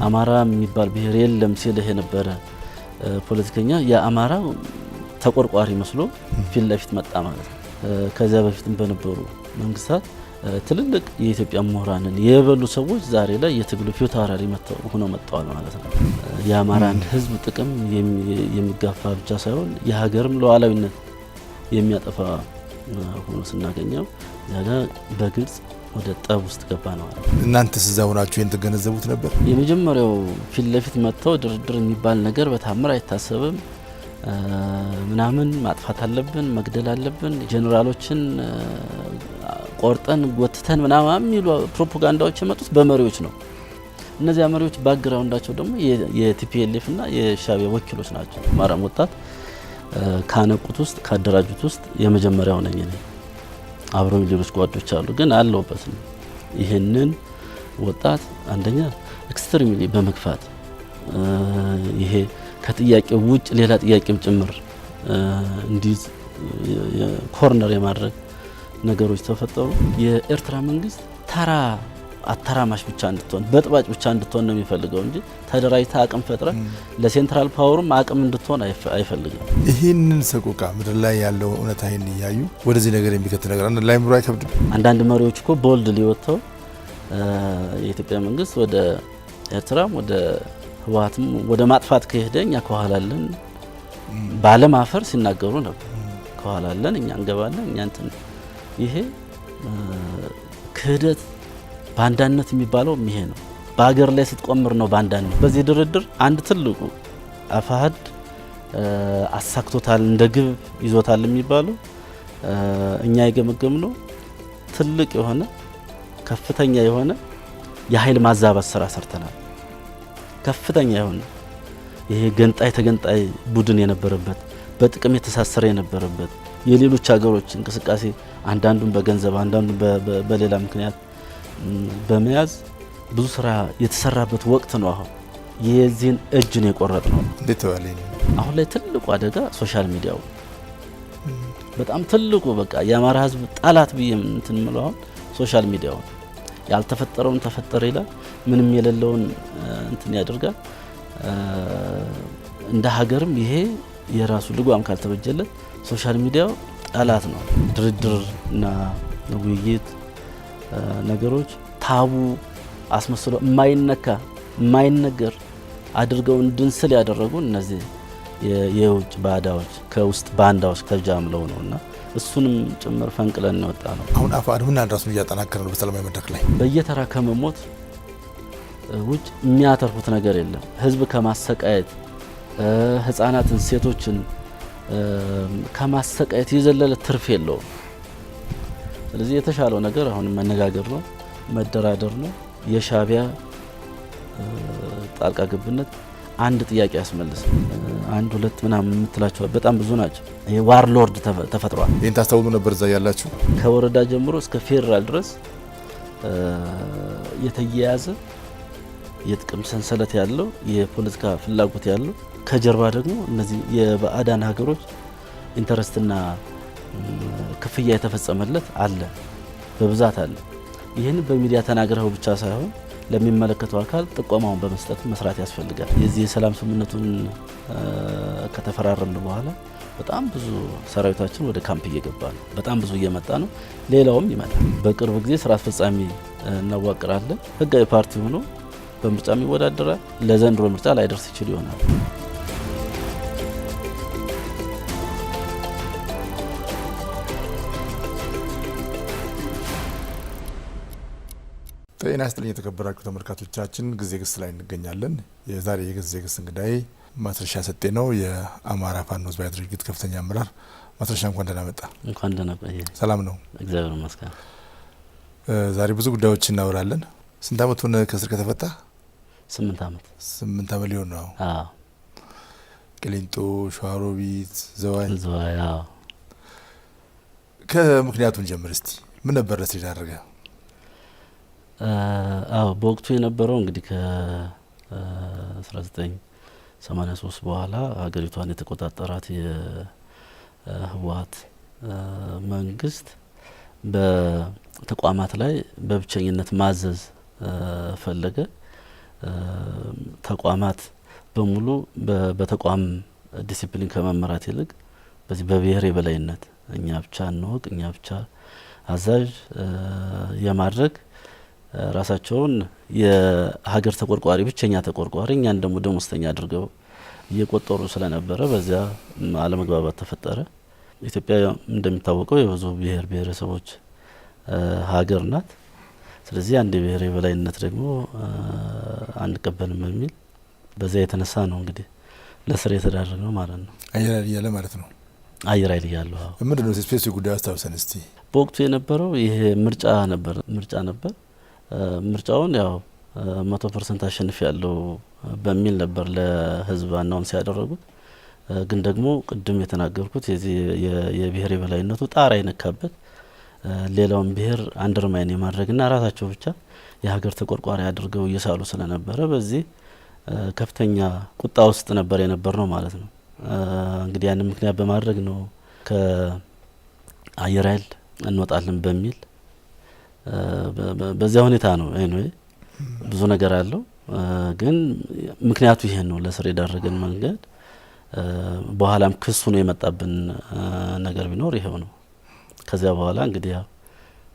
አማራ የሚባል ብሔር የለም ሲልህ የነበረ ፖለቲከኛ የአማራ ተቆርቋሪ መስሎ ፊት ለፊት መጣ ማለት ነው። ከዚያ በፊትም በነበሩ መንግስታት ትልልቅ የኢትዮጵያ ምሁራንን የበሉ ሰዎች ዛሬ ላይ የትግሉ ፊታውራሪ ሆነው መጥተዋል ማለት ነው። የአማራን ህዝብ ጥቅም የሚጋፋ ብቻ ሳይሆን የሀገርም ሉዓላዊነት የሚያጠፋ ሆኖ ስናገኘው ያለ በግልጽ ወደ ጠብ ውስጥ ገባ ነው ማለት ነው። እናንተስ እዛ ሆናችሁ ይሄን ተገነዘቡት ነበር? የመጀመሪያው ፊት ለፊት መጥተው ድርድር የሚባል ነገር በታምር አይታሰብም ምናምን ማጥፋት አለብን መግደል አለብን ጄኔራሎችን ቆርጠን ጎትተን ምናምን የሚሉ ፕሮፓጋንዳዎች የመጡት በመሪዎች ነው። እነዚያ መሪዎች ባክግራውንዳቸው ደግሞ የቲፒኤልኤፍ እና የሻዕቢያ ወኪሎች ናቸው። አማራም ወጣት ካነቁት ውስጥ ካደራጁት ውስጥ የመጀመሪያው ነኝ እኔ። አብረው ሌሎች ጓዶች አሉ ግን አለውበት ነው። ይሄንን ወጣት አንደኛ ኤክስትሪምሊ በመግፋት ይሄ ከጥያቄው ውጭ ሌላ ጥያቄም ጭምር እንዲዝ ኮርነር የማድረግ ነገሮች ተፈጠሩ። የኤርትራ መንግስት ተራ አተራማሽ ብቻ እንድትሆን በጥባጭ ብቻ እንድትሆን ነው የሚፈልገው እንጂ ተደራጅታ አቅም ፈጥራ ለሴንትራል ፓወርም አቅም እንድትሆን አይፈልግም። ይህንን ሰቆቃ ምድር ላይ ያለው እውነታ ይህን እያዩ ወደዚህ ነገር የሚከተል ነገር አንድ ላይ ምሮ አይከብድም? አንዳንድ መሪዎች እኮ ቦልድ ሊወጥተው የኢትዮጵያ መንግስት ወደ ኤርትራም ወደ ህወሓትም ወደ ማጥፋት ከሄደኛ ከኋላለን ባለም አፈር ሲናገሩ ነበር። ከኋላለን እኛ እንገባለን እኛ እንትን ይሄ ክህደት ባንዳነት የሚባለው ይሄ ነው። በአገር ላይ ስትቆምር ነው ባንዳነት። በዚህ ድርድር አንድ ትልቁ አፋሕድ አሳክቶታል እንደ ግብ ይዞታል የሚባለው እኛ የገመገምነው ትልቅ የሆነ ከፍተኛ የሆነ የኃይል ማዛባት ስራ ሰርተናል። ከፍተኛ የሆነ ይሄ ገንጣይ ተገንጣይ ቡድን የነበረበት በጥቅም የተሳሰረ የነበረበት የሌሎች ሀገሮች እንቅስቃሴ አንዳንዱን በገንዘብ አንዳንዱን በሌላ ምክንያት በመያዝ ብዙ ስራ የተሰራበት ወቅት ነው። አሁን የዚህን እጅን የቆረጥ ነው። እንዴት ተባለኝ? አሁን ላይ ትልቁ አደጋ ሶሻል ሚዲያው በጣም ትልቁ በቃ የአማራ ህዝብ ጠላት ብዬ እንትን ምለው አሁን ሶሻል ሚዲያው ያልተፈጠረውን ተፈጠረ ይላል። ምንም የሌለውን እንትን ያደርጋል። እንደ ሀገርም ይሄ የራሱ ልጓም ካልተበጀለት ሶሻል ሚዲያው ጠላት ነው። ድርድር እና ውይይት ነገሮች ታቡ አስመስሎ የማይነካ የማይነገር አድርገው እንድንስል ያደረጉ እነዚህ የውጭ ባዳዎች ከውስጥ ባንዳዎች ከጃምለው ነውና እሱንም ጭምር ፈንቅለን ነው ወጣ ነው። አሁን አፋሕድ ምን ራሱን እያጠናከረ ነው በሰላማዊ መድረክ ላይ በየተራ ከመሞት ውጭ የሚያተርፉት ነገር የለም። ህዝብ ከማሰቃየት ህፃናትን ሴቶችን ከማሰቃየት የዘለለ ትርፍ የለውም። ስለዚህ የተሻለው ነገር አሁን መነጋገር ነው መደራደር ነው። የሻዕቢያ ጣልቃ ገብነት አንድ ጥያቄ ያስመልስ አንድ ሁለት ምናምን የምትላቸው በጣም ብዙ ናቸው። ይሄ ዋር ሎርድ ተፈጥሯል። ይሄን ታስተውሉ ነበር እዛ ያላችሁ? ከወረዳ ጀምሮ እስከ ፌደራል ድረስ የተያያዘ የጥቅም ሰንሰለት ያለው የፖለቲካ ፍላጎት ያለው ከጀርባ ደግሞ እነዚህ የባዕዳን ሀገሮች ኢንተረስትና ክፍያ የተፈጸመለት አለ በብዛት አለ። ይህን በሚዲያ ተናግረው ብቻ ሳይሆን ለሚመለከተው አካል ጥቆማውን በመስጠት መስራት ያስፈልጋል። የዚህ የሰላም ስምምነቱን ከተፈራረምን በኋላ በጣም ብዙ ሰራዊታችን ወደ ካምፕ እየገባ ነው። በጣም ብዙ እየመጣ ነው። ሌላውም ይመጣል። በቅርብ ጊዜ ስራ አስፈጻሚ እናዋቅራለን። ህጋዊ ፓርቲ ሆኖ በምርጫም ይወዳደራል። ለዘንድሮ ምርጫ ላይደርስ ይችል ይሆናል። ጤና ይስጥልኝ የተከበራችሁ ተመልካቾቻችን፣ ጊዜ ግስ ላይ እንገኛለን። የዛሬ የጊዜ ግስ እንግዳይ ማስረሻ ሰጤ ነው፣ የአማራ ፋኖ ህዝባዊ ድርጅት ከፍተኛ አመራር። ማስረሻ እንኳን ደህና መጣ። እንኳን ደህና ቆየ። ሰላም ነው? እግዚአብሔር ይመስገን። ዛሬ ብዙ ጉዳዮች እናወራለን። ስንት አመት ሆነ ከስር ከተፈታ? 8 አመት። 8 አመት ሊሆን ነው። አዎ። ቅሊንጦ፣ ሸዋሮቢት፣ ዘዋይ። አዎ። ከምክንያቱን ጀምር እስቲ። ምን ነበር ለስሪ ያደረገ? አዎ በወቅቱ የነበረው እንግዲህ ከ1983 በኋላ ሀገሪቷን የተቆጣጠራት የህወሓት መንግስት በተቋማት ላይ በብቸኝነት ማዘዝ ፈለገ። ተቋማት በሙሉ በተቋም ዲሲፕሊን ከመመራት ይልቅ በዚህ በብሔር የበላይነት እኛ ብቻ እንወቅ እኛ ብቻ አዛዥ የማድረግ ራሳቸውን የሀገር ተቆርቋሪ ብቸኛ ተቆርቋሪ እኛን ደግሞ ደሞዝተኛ አድርገው እየቆጠሩ ስለነበረ በዚያ አለመግባባት ተፈጠረ። ኢትዮጵያ እንደሚታወቀው የብዙ ብሔር ብሔረሰቦች ሀገር ናት። ስለዚህ አንድ ብሔር የበላይነት ደግሞ አንቀበልም በሚል በዚያ የተነሳ ነው እንግዲህ ለስር የተዳረገው ማለት ነው። አየር ኃይል እያለ ማለት ነው። አየር ኃይል እያለሁ ምንድነው ስፔሲፊክ ጉዳይ አስታውሰን እስቲ። በወቅቱ የነበረው ይሄ ምርጫ ነበር። ምርጫውን ያው 100% አሸንፍ ያለው በሚል ነበር ለህዝብ አናውንስ ያደረጉት። ግን ደግሞ ቅድም የተናገርኩት የዚህ የብሔር የበላይነቱ ጣራ የነካበት ሌላውን ብሔር አንደርማይን የማድረግና ራሳቸው ብቻ የሀገር ተቆርቋሪ አድርገው እየሳሉ ስለነበረ በዚህ ከፍተኛ ቁጣ ውስጥ ነበር የነበር ነው ማለት ነው። እንግዲህ ያንን ምክንያት በማድረግ ነው ከአየር ኃይል እንወጣለን በሚል በዚያ ሁኔታ ነው። ኤኒዌይ ብዙ ነገር አለው። ግን ምክንያቱ ይሄ ነው ለስር የዳረገን መንገድ። በኋላም ክሱ ነው የመጣብን ነገር ቢኖር ይሄው ነው። ከዚያ በኋላ እንግዲህ ያው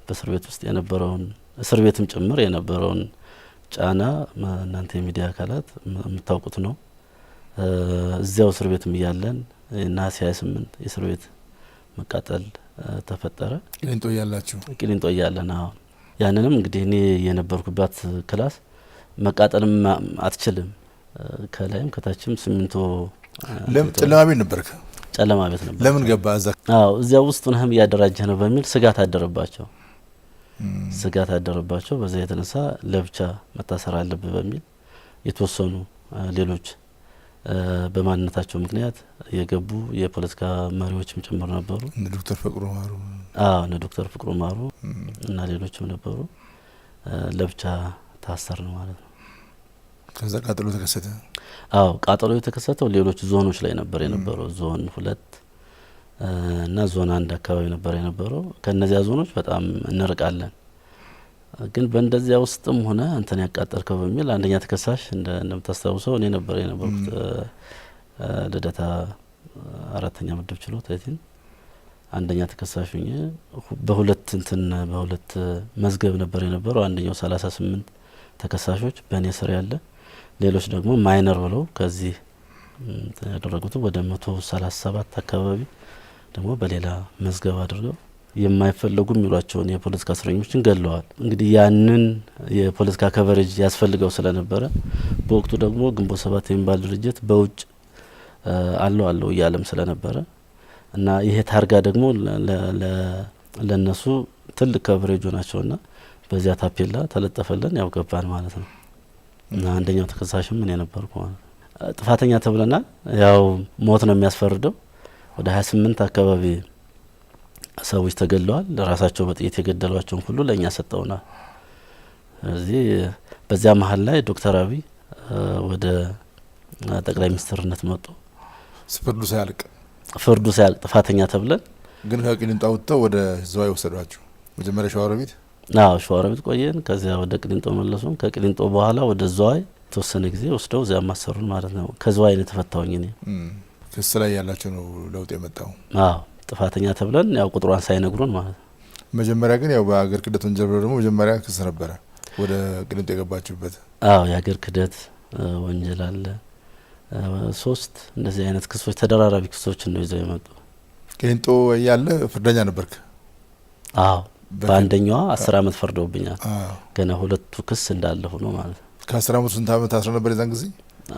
በእስር ቤት ውስጥ የነበረውን እስር ቤትም ጭምር የነበረውን ጫና እናንተ የሚዲያ አካላት የምታውቁት ነው። እዚያው እስር ቤትም እያለን ነሐሴ 28 የእስር ቤት መቃጠል ተፈጠረ። ቂሊንጦ እያለን ያንንም እንግዲህ እኔ የነበርኩባት ክላስ መቃጠልም አትችልም። ከላይም ከታችም ሲሚንቶ ጨለማ ቤት ነበርክ? ጨለማ ቤት ነበር። ለምን ገባ እዛ? እዚያው ውስጥ ነህም እያደራጀህ ነው በሚል ስጋት አደረባቸው። በዛ የተነሳ ለብቻ መታሰር አለብህ በሚል የተወሰኑ ሌሎች በማንነታቸው ምክንያት የገቡ የፖለቲካ መሪዎችም ጭምር ነበሩ። እነ ዶክተር ፍቅሩ ማሩ እና ሌሎችም ነበሩ። ለብቻ ታሰር ነው ማለት ነው። ከዛ ቃጠሎ ተከሰተ። ቃጠሎ የተከሰተው ሌሎች ዞኖች ላይ ነበር የነበረው። ዞን 2 እና ዞን 1 አካባቢ ነበር የነበረው። ከነዚያ ዞኖች በጣም እንርቃለን። ግን በእንደዚያ ውስጥም ሆነ አንተን ያቃጠልከው በሚል አንደኛ ተከሳሽ እንደምታስታውሰው እኔ ነበር የነበርኩት። ልደታ 4ኛ ምድብ ችሎት አይቲን አንደኛ ተከሳሽ ሆኜ በሁለት መዝገብ ነበር የነበረው። አንደኛው 38 ተከሳሾች በእኔ ስር ያለ፣ ሌሎች ደግሞ ማይነር ብለው ከዚህ ያደረጉት ወደ 137 አካባቢ ደግሞ በሌላ መዝገብ አድርገው የማይፈለጉ የሚሏቸውን የፖለቲካ እስረኞችን ገለዋል። እንግዲህ ያንን የፖለቲካ ከቨሬጅ ያስፈልገው ስለነበረ በወቅቱ ደግሞ ግንቦት 7 የሚባል ድርጅት በውጭ አለው እያለም ስለነበረ እና ይሄ ታርጋ ደግሞ ለነሱ ትልቅ ከቨሬጅ ሆናቸውና በዚያ ታፔላ ተለጠፈልን። ያው ገባን ማለት ነው። እና አንደኛው ተከሳሽም ምን የነበርኩ ማለት ነው። ጥፋተኛ ተብለናል። ያው ሞት ነው የሚያስፈርደው። ወደ 28 አካባቢ ሰዎች ተገለዋል። ለራሳቸው በጥይት የገደሏቸውን ሁሉ ለእኛ ሰጠውናል። ስለዚህ በዚያ መሀል ላይ ዶክተር አብይ ወደ ጠቅላይ ሚኒስትርነት መጡ። ፍርዱ ሳያልቅ ጥፋተኛ ተብለን ግን ከቂሊንጦ አውጥተው ወደ ዝዋይ ወሰዷቸው። መጀመሪያ ሸዋሮቢት ሸዋሮቢት ቆየን። ከዚያ ወደ ቂሊንጦ መለሱን። ከቂሊንጦ በኋላ ወደ ዝዋይ የተወሰነ ጊዜ ወስደው እዚያ ማሰሩን ማለት ነው። ከዝዋይ ነው የተፈታውኝ እኔ። ክስ ላይ ያላቸው ነው ለውጥ የመጣው። ጥፋተኛ ተብለን ያው ቁጥሯን ሳይነግሩን ማለት ነው። መጀመሪያ ግን ያው በአገር ክህደት ወንጀል ብለው ደግሞ መጀመሪያ ክስ ነበረ ወደ ቂሊንጦ የገባችሁበት። የአገር ክህደት ወንጀል አለ። 3 እንደዚህ አይነት ክሶች ተደራራቢ ክሶች ነው ይዘው የመጡ። ቂሊንጦ ያለ ፍርደኛ ነበርክ? በአንደኛዋ 10 አመት ፈርደውብኛል። ገና 2ቱ ክስ እንዳለ ሆኖ ማለት ነው። ከ10 አመት ስንት አመት አስረ ነበር የዛን ጊዜ?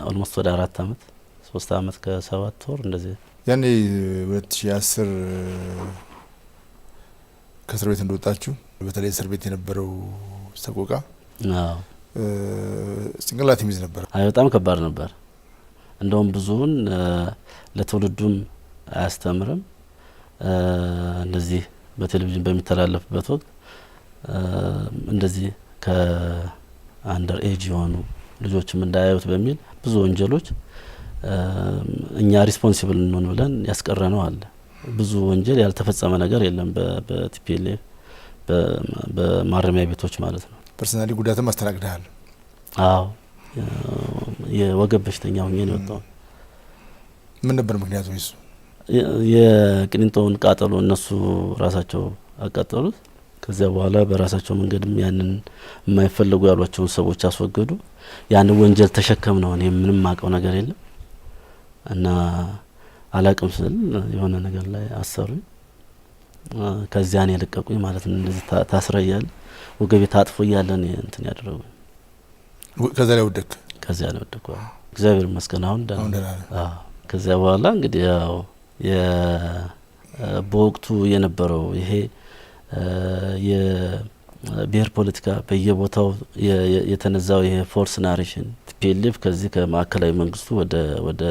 ኦልሞስት ወደ 4 አመት 3 አመት ከ7 ወር እንደዚህ። ያኔ 2010 ከእስር ቤት እንደወጣችሁ በተለይ እስር ቤት የነበረው ሰቆቃ ጭንቅላት የሚይዝ ነበር። በጣም ከባድ ነበር። እንደውም ብዙውን ለትውልዱም አያስተምርም። እንደዚህ በቴሌቪዥን በሚተላለፍበት ወቅት እንደዚህ ከአንደር ኤጅ የሆኑ ልጆችም እንዳያዩት በሚል ብዙ ወንጀሎች እኛ ሪስፖንሲብል እንሆን ብለን ያስቀረነው አለ። ብዙ ወንጀል ያልተፈጸመ ነገር የለም በቲፒኤልኤፍ በማረሚያ ቤቶች ማለት ነው። ፐርሰናሊ ጉዳትም አስተናግደሃል? የወገብ በሽተኛ ሆኜ ነው የወጣው። ምን ነበር ምክንያቱ? እሱ የቅሊንጦውን ቃጠሎ እነሱ ራሳቸው አቃጠሉት። ከዚያ በኋላ በራሳቸው መንገድም ያንን የማይፈልጉ ያሏቸውን ሰዎች አስወገዱ። ያንን ወንጀል ተሸከም ነው። እኔ ምንም ማቀው ነገር የለም እና አላቅም ስል የሆነ ነገር ላይ አሰሩኝ። ከዚያ ነው የለቀቁኝ ማለት ነው። እንደዚህ ታስረያል ወገቤ ታጥፎ እያለ ነው እንትን ያደረጉኝ። ከዚያ ላይ ወደክ? ከዚያ ላይ ወደኩ። እግዚአብሔር ይመስገን አሁን ደህና ነኝ። ከዚያ በኋላ እንግዲህ ያው በወቅቱ የነበረው ይሄ የብሔር ፖለቲካ በየቦታው የተነዛው ይሄ ፎርስ ናሬሽን ቲፒኤልኤፍ ከዚህ ከማዕከላዊ መንግስቱ ወደ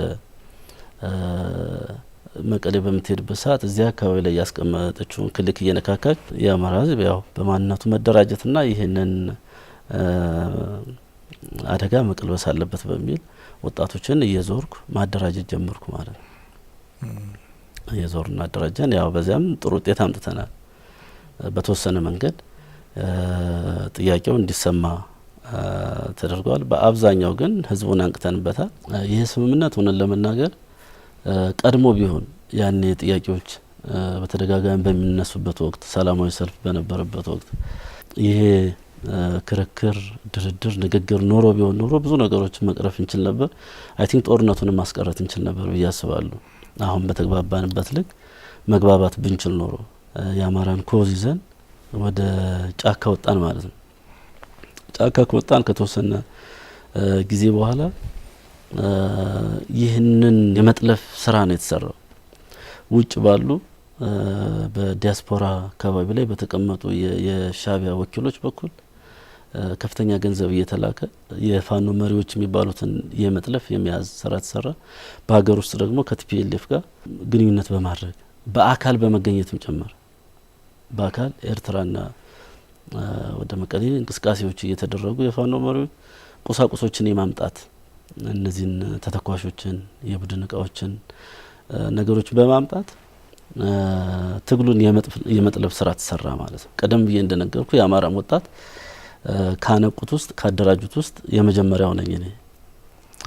መቀሌ በምትሄድበት ሰዓት እዚያ አካባቢ ላይ ያስቀመጠችውን ክልክ እየነካካች የአማራ ሕዝብ ያው በማንነቱ መደራጀትና ይህንን አደጋ መቀልበስ አለበት በሚል ወጣቶችን እየዞርኩ ማደራጀት ጀመርኩ ማለት ነው። እየዞርን አደራጀን። ያው በዚያም ጥሩ ውጤት አምጥተናል። በተወሰነ መንገድ ጥያቄው እንዲሰማ ተደርጓል። በአብዛኛው ግን ህዝቡን አንቅተንበታል። ይህ ስምምነት ሆነን ለመናገር ቀድሞ ቢሆን ያኔ ጥያቄዎች በተደጋጋሚ በሚነሱበት ወቅት፣ ሰላማዊ ሰልፍ በነበረበት ወቅት ይሄ ክርክር፣ ድርድር፣ ንግግር ኖሮ ቢሆን ኖሮ ብዙ ነገሮችን መቅረፍ እንችል ነበር። አይ ቲንክ ጦርነቱንም ማስቀረት እንችል ነበር ብዬ አስባለሁ። አሁን በተግባባንበት ልክ መግባባት ብንችል ኖሮ የአማራን ኮዝ ይዘን ወደ ጫካ ወጣን ማለት ነው። ጫካ ከወጣን ከተወሰነ ጊዜ በኋላ ይህንን የመጥለፍ ስራ ነው የተሰራው። ውጭ ባሉ በዲያስፖራ አካባቢ ላይ በተቀመጡ የሻዕቢያ ወኪሎች በኩል ከፍተኛ ገንዘብ እየተላከ የፋኖ መሪዎች የሚባሉትን የመጥለፍ የመያዝ ስራ ተሰራ። በሀገር ውስጥ ደግሞ ከቲፒኤልኤፍ ጋር ግንኙነት በማድረግ በአካል በመገኘትም ጭምር በአካል ኤርትራና ወደ መቀሌ እንቅስቃሴዎች እየተደረጉ የፋኖ መሪዎች ቁሳቁሶችን የማምጣት እነዚህን ተተኳሾችን፣ የቡድን እቃዎችን ነገሮች በማምጣት ትግሉን የመጥለፍ ስራ ተሰራ ማለት ነው። ቀደም ብዬ እንደነገርኩ የአማራም ወጣት ካነቁት ውስጥ ካደራጁት ውስጥ የመጀመሪያው ነኝ እኔ።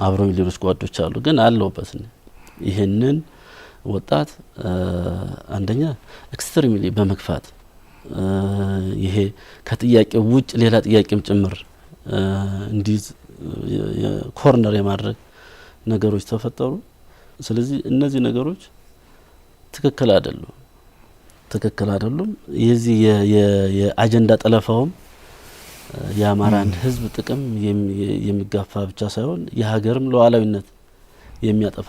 አብረውኝ ሌሎች ጓዶች አሉ፣ ግን አለውበት ይሄንን ወጣት አንደኛ ኤክስትሪምሊ በመግፋት ይሄ ከጥያቄው ውጭ ሌላ ጥያቄም ጭምር እንዲህ ኮርነር የማድረግ ነገሮች ተፈጠሩ። ስለዚህ እነዚህ ነገሮች ትክክል አይደሉም። የዚህ የአጀንዳ ጠለፋውም የአማራን ሕዝብ ጥቅም የሚጋፋ ብቻ ሳይሆን የሀገርም ሉዓላዊነት የሚያጠፋ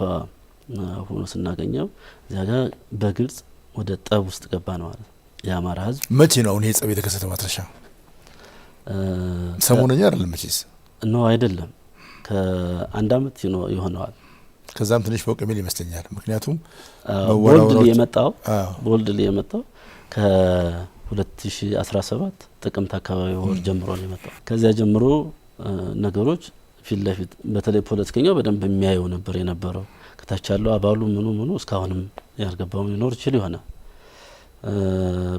ሆኖ ስናገኘው እዚያ ጋር በግልጽ ወደ ጠብ ውስጥ ገባ ነው ማለት ነው። የአማራ ሕዝብ መቼ ነው አሁን ይሄ ጸብ የተከሰተ? ማትረሻ ሰሞኑኛ አይደለም መቼስ ነው አይደለም፣ ከአንድ አመት ይሆነዋል። ከዛም ትንሽ ፎቅ የሚል ይመስለኛል። ምክንያቱም ቦልድ የመጣው ከ2017 ጥቅምት አካባቢ ወር ጀምሮ ነው የመጣው። ከዚያ ጀምሮ ነገሮች ፊት ለፊት በተለይ ፖለቲከኛው በደንብ የሚያየው ነበር የነበረው። ከታች ያለው አባሉ ምኑ እስካሁንም ያልገባው ሊኖር ይችል ይሆናል።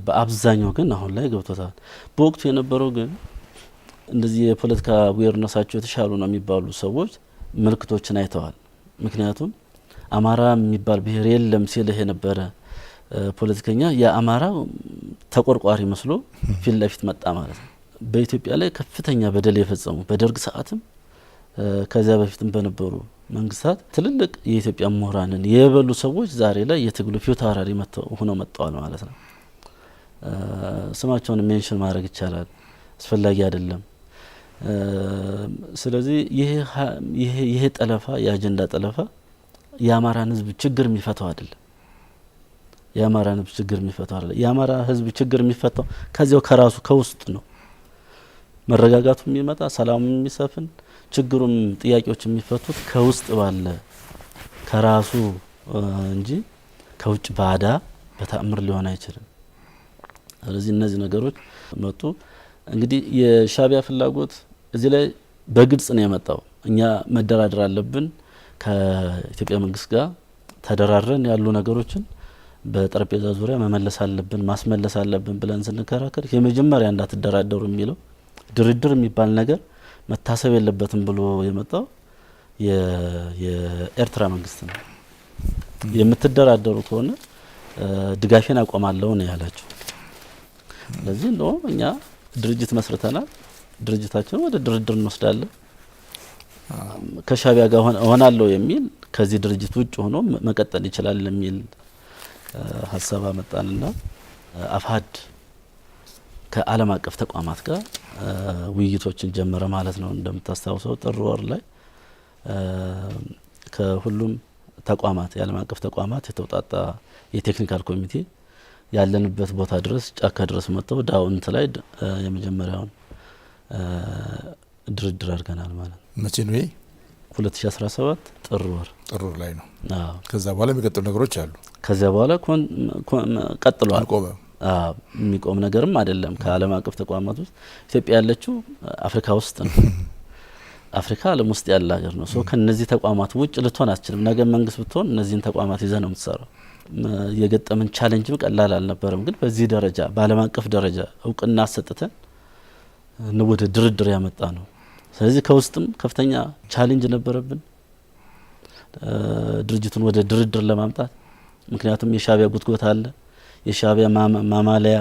በአብዛኛው ግን አሁን ላይ ገብቶታል። በወቅቱ የነበረው ግን እንደዚህ የፖለቲካ ዌርነሳቸው የተሻሉ ነው የሚባሉ ሰዎች ምልክቶችን አይተዋል። ምክንያቱም አማራ የሚባል ብሔር የለም ሲልህ የነበረ ፖለቲከኛ የአማራ ተቆርቋሪ መስሎ ፊት ለፊት መጣ ማለት ነው። በኢትዮጵያ ላይ ከፍተኛ በደል የፈጸሙ በደርግ ሰዓትም ከዚያ በፊትም በነበሩ መንግስታት ትልልቅ የኢትዮጵያ ምሁራንን የበሉ ሰዎች ዛሬ ላይ የትግሉ ፊት አውራሪ ሆነው መጥተዋል ማለት ነው። ስማቸውን ሜንሽን ማድረግ ይቻላል፣ አስፈላጊ አይደለም። ስለዚህ ይሄ ጠለፋ የአጀንዳ ጠለፋ የአማራን ሕዝብ ችግር የሚፈታው አይደለም። የአማራ ሕዝብ ችግር የሚፈታው ከዚያው ከራሱ ከውስጥ ነው። መረጋጋቱ የሚመጣ ሰላሙ የሚሰፍን ችግሩም ጥያቄዎች የሚፈቱት ከውስጥ ባለ ከራሱ እንጂ ከውጭ ባዳ በተአምር ሊሆን አይችልም። ስለዚህ እነዚህ ነገሮች መጡ። እንግዲህ የሻዕቢያ ፍላጎት እዚህ ላይ በግልጽ ነው የመጣው። እኛ መደራደር አለብን ከኢትዮጵያ መንግስት ጋር ተደራረን ያሉ ነገሮችን በጠረጴዛ ዙሪያ መመለስ አለብን ማስመለስ አለብን ብለን ስንከራከር የመጀመሪያ እንዳትደራደሩ የሚለው ድርድር የሚባል ነገር መታሰብ የለበትም ብሎ የመጣው የኤርትራ መንግስት ነው። የምትደራደሩ ከሆነ ድጋፌን አቆማለሁ ነው ያላቸው። ስለዚህ ነው እኛ ድርጅት መስርተናል፣ ድርጅታችን ወደ ድርድር እንወስዳለን፣ ከሻቢያ ጋር ሆናለሁ የሚል ከዚህ ድርጅት ውጭ ሆኖ መቀጠል ይችላል የሚል ሀሳብ አመጣንና አፋሕድ ከዓለም አቀፍ ተቋማት ጋር ውይይቶችን ጀመረ ማለት ነው። እንደምታስታውሰው ጥር ወር ላይ ከሁሉም ተቋማት የዓለም አቀፍ ተቋማት የተውጣጣ የቴክኒካል ኮሚቴ ያለንበት ቦታ ድረስ ጫካ ድረስ መጥተው ዳውንት ላይ የመጀመሪያውን ድርድር አድርገናል ማለት ነው። መቼ ነው ይሄ? 2017 ጥር ወር ላይ ነው። ከዛ በኋላ የሚቀጥሉ ነገሮች አሉ። ከዚያ በኋላ ቀጥሏል። የሚቆም ነገርም አይደለም። ከዓለም አቀፍ ተቋማት ውስጥ ኢትዮጵያ ያለችው አፍሪካ ውስጥ ነው። አፍሪካ ዓለም ውስጥ ያለ ሀገር ነው። ከነዚህ ተቋማት ውጭ ልትሆን አትችልም። ነገ መንግስት ብትሆን እነዚህን ተቋማት ይዘህ ነው የምትሰራው። የገጠመን ቻሌንጅ ቀላል አልነበረም። ግን በዚህ ደረጃ በዓለም አቀፍ ደረጃ እውቅና አሰጥተን ወደ ድርድር ያመጣ ነው። ስለዚህ ከውስጥም ከፍተኛ ቻሌንጅ ነበረብን ድርጅቱን ወደ ድርድር ለማምጣት። ምክንያቱም የሻቢያ ጉትጎታ አለ። የሻቢያ ማማለያ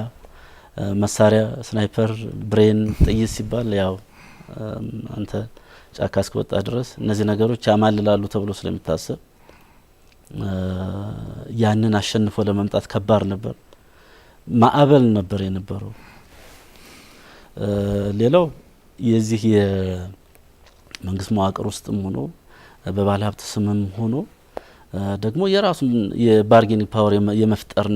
መሳሪያ ስናይፐር፣ ብሬን፣ ጥይት ሲባል ያው አንተ ጫካ እስከወጣ ድረስ እነዚህ ነገሮች ያማልላሉ ተብሎ ስለሚታሰብ ያንን አሸንፎ ለመምጣት ከባድ ነበር። ማዕበል ነበር የነበረው። ሌላው የዚህ የመንግስት መዋቅር ውስጥም ሆኖ በባለ ሀብት ስምም ሆኖ ደግሞ የራሱን የባርጌኒንግ ፓወር የመፍጠር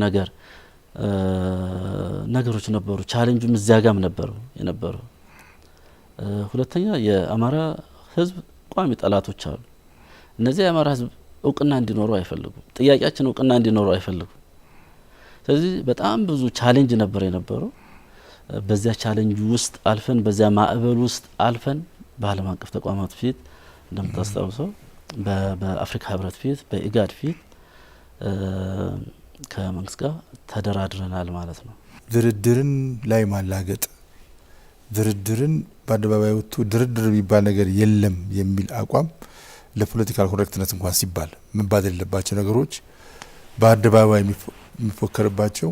ነገሮች ነበሩ። ቻሌንጁም እዚያ ጋም ነበረው የነበረው። ሁለተኛ የአማራ ህዝብ ቋሚ ጠላቶች አሉ። እነዚህ የአማራ ህዝብ እውቅና እንዲኖረው አይፈልጉም። ጥያቄያችን እውቅና እንዲኖረው አይፈልጉም። ስለዚህ በጣም ብዙ ቻሌንጅ ነበር የነበረው። በዚያ ቻሌንጅ ውስጥ አልፈን በዚያ ማዕበል ውስጥ አልፈን በዓለም አቀፍ ተቋማት ፊት እንደምታስታውሰው በአፍሪካ ህብረት ፊት በኢጋድ ፊት ከመንግስት ጋር ተደራድረናል ማለት ነው። ድርድርን ላይ ማላገጥ፣ ድርድርን በአደባባይ ወጥቶ ድርድር የሚባል ነገር የለም የሚል አቋም ለፖለቲካል ኮሬክትነት እንኳን ሲባል መባል የሌለባቸው ነገሮች በአደባባይ የሚፎከርባቸው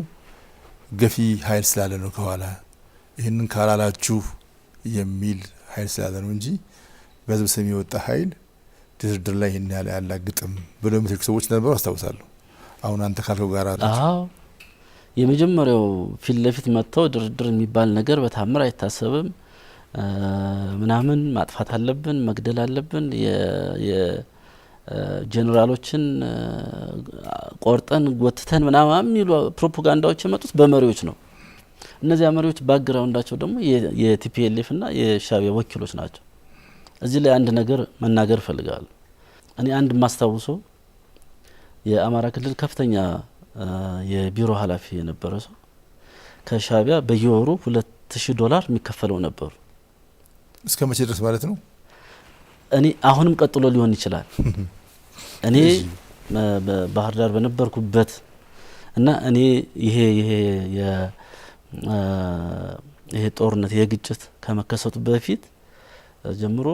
ገፊ ኃይል ስላለ ነው። ከኋላ ይህንን ካላላችሁ የሚል ኃይል ስላለ ነው እንጂ በህዝብ ስም የወጣ ኃይል ድርድር ላይ ይህን ያለ ያላግጥም ብለው የሚተቹ ሰዎች ነበሩ አስታውሳለሁ። አሁን አንተ ካልከው ጋር የመጀመሪያው ፊት ለፊት መጥተው ድርድር የሚባል ነገር በታምር አይታሰብም ምናምን ማጥፋት አለብን፣ መግደል አለብን፣ የጄኔራሎችን ቆርጠን ጎትተን ምናምን የሚሉ ፕሮፓጋንዳዎች የመጡት በመሪዎች ነው። እነዚያ መሪዎች ባክግራውንዳቸው ደግሞ የቲፒኤልኤፍ እና የሻቢያ ወኪሎች ናቸው። እዚህ ላይ አንድ ነገር መናገር እፈልጋለሁ። እኔ አንድ ማስታውሰው የአማራ ክልል ከፍተኛ የቢሮ ኃላፊ የነበረ ሰው ከሻቢያ በየወሩ $2000 የሚከፈለው ነበሩ። እስከ መቼ ድረስ ማለት ነው? እኔ አሁንም ቀጥሎ ሊሆን ይችላል። እኔ ባህር ዳር በነበርኩበት እና እኔ ይሄ ጦርነት የግጭት ከመከሰቱ በፊት ጀምሮ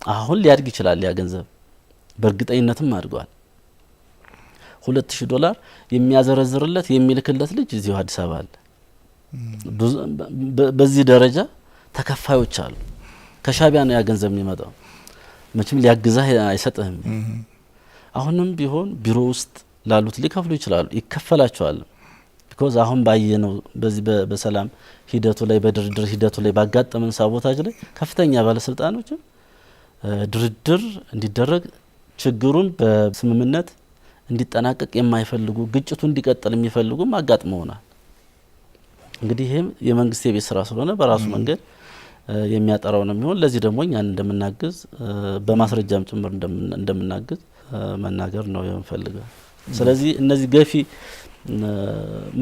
አሁን ሊያድግ ይችላል ያ ገንዘብ፣ በእርግጠኝነትም አድጓል። $2000 የሚያዘረዝርለት የሚልክለት ልጅ እዚሁ አዲስ አበባ አለ። በዚህ ደረጃ ተከፋዮች አሉ። ከሻቢያ ነው ያ ገንዘብ የሚመጣው። መቼም ሊያግዛህ አይሰጥህም። አሁንም ቢሆን ቢሮ ውስጥ ላሉት ሊከፍሉ ይችላሉ፣ ይከፈላቸዋል። ቢኮዝ አሁን ባየነው በዚህ በሰላም ሂደቱ ላይ በድርድር ሂደቱ ላይ ባጋጠመን ሳቦታጅ ላይ ከፍተኛ ባለስልጣኖች ድርድር እንዲደረግ ችግሩን በስምምነት እንዲጠናቀቅ የማይፈልጉ ግጭቱ እንዲቀጥል የሚፈልጉም አጋጥመውናል። እንግዲህ ይሄም የመንግስት የቤት ስራ ስለሆነ በራሱ መንገድ የሚያጠራው ነው የሚሆን። ለዚህ ደግሞ እኛን እንደምናግዝ በማስረጃም ጭምር እንደምናግዝ መናገር ነው የምፈልገው። ስለዚህ እነዚህ ገፊ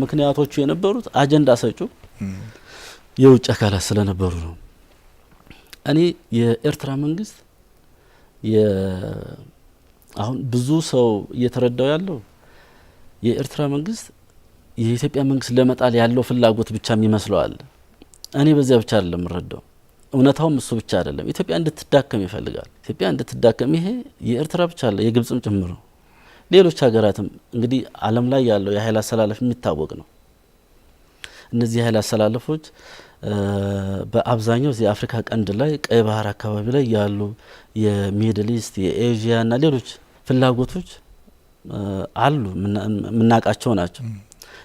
ምክንያቶቹ የነበሩት አጀንዳ ሰጩ የውጭ አካላት ስለነበሩ ነው። እኔ የኤርትራ መንግስት አሁን ብዙ ሰው እየተረዳው ያለው የኤርትራ መንግስት የኢትዮጵያ መንግስት ለመጣል ያለው ፍላጎት ብቻ የሚመስለው አለ። እኔ በዚያ ብቻ አይደለም እረዳው። እውነታውም እሱ ብቻ አይደለም። ኢትዮጵያ እንድትዳከም ይፈልጋል። ኢትዮጵያ እንድትዳከም ይሄ የኤርትራ ብቻ አለ የግብጽም ጭምር ነው። ሌሎች ሀገራትም እንግዲህ ዓለም ላይ ያለው የኃይል አሰላለፍ የሚታወቅ ነው። እነዚህ የኃይል አሰላለፎች በአብዛኛው የአፍሪካ ቀንድ ላይ ቀይ ባህር አካባቢ ላይ ያሉ የሚድል ኢስት የኤዥያ እና ሌሎች ፍላጎቶች አሉ የምናውቃቸው ናቸው።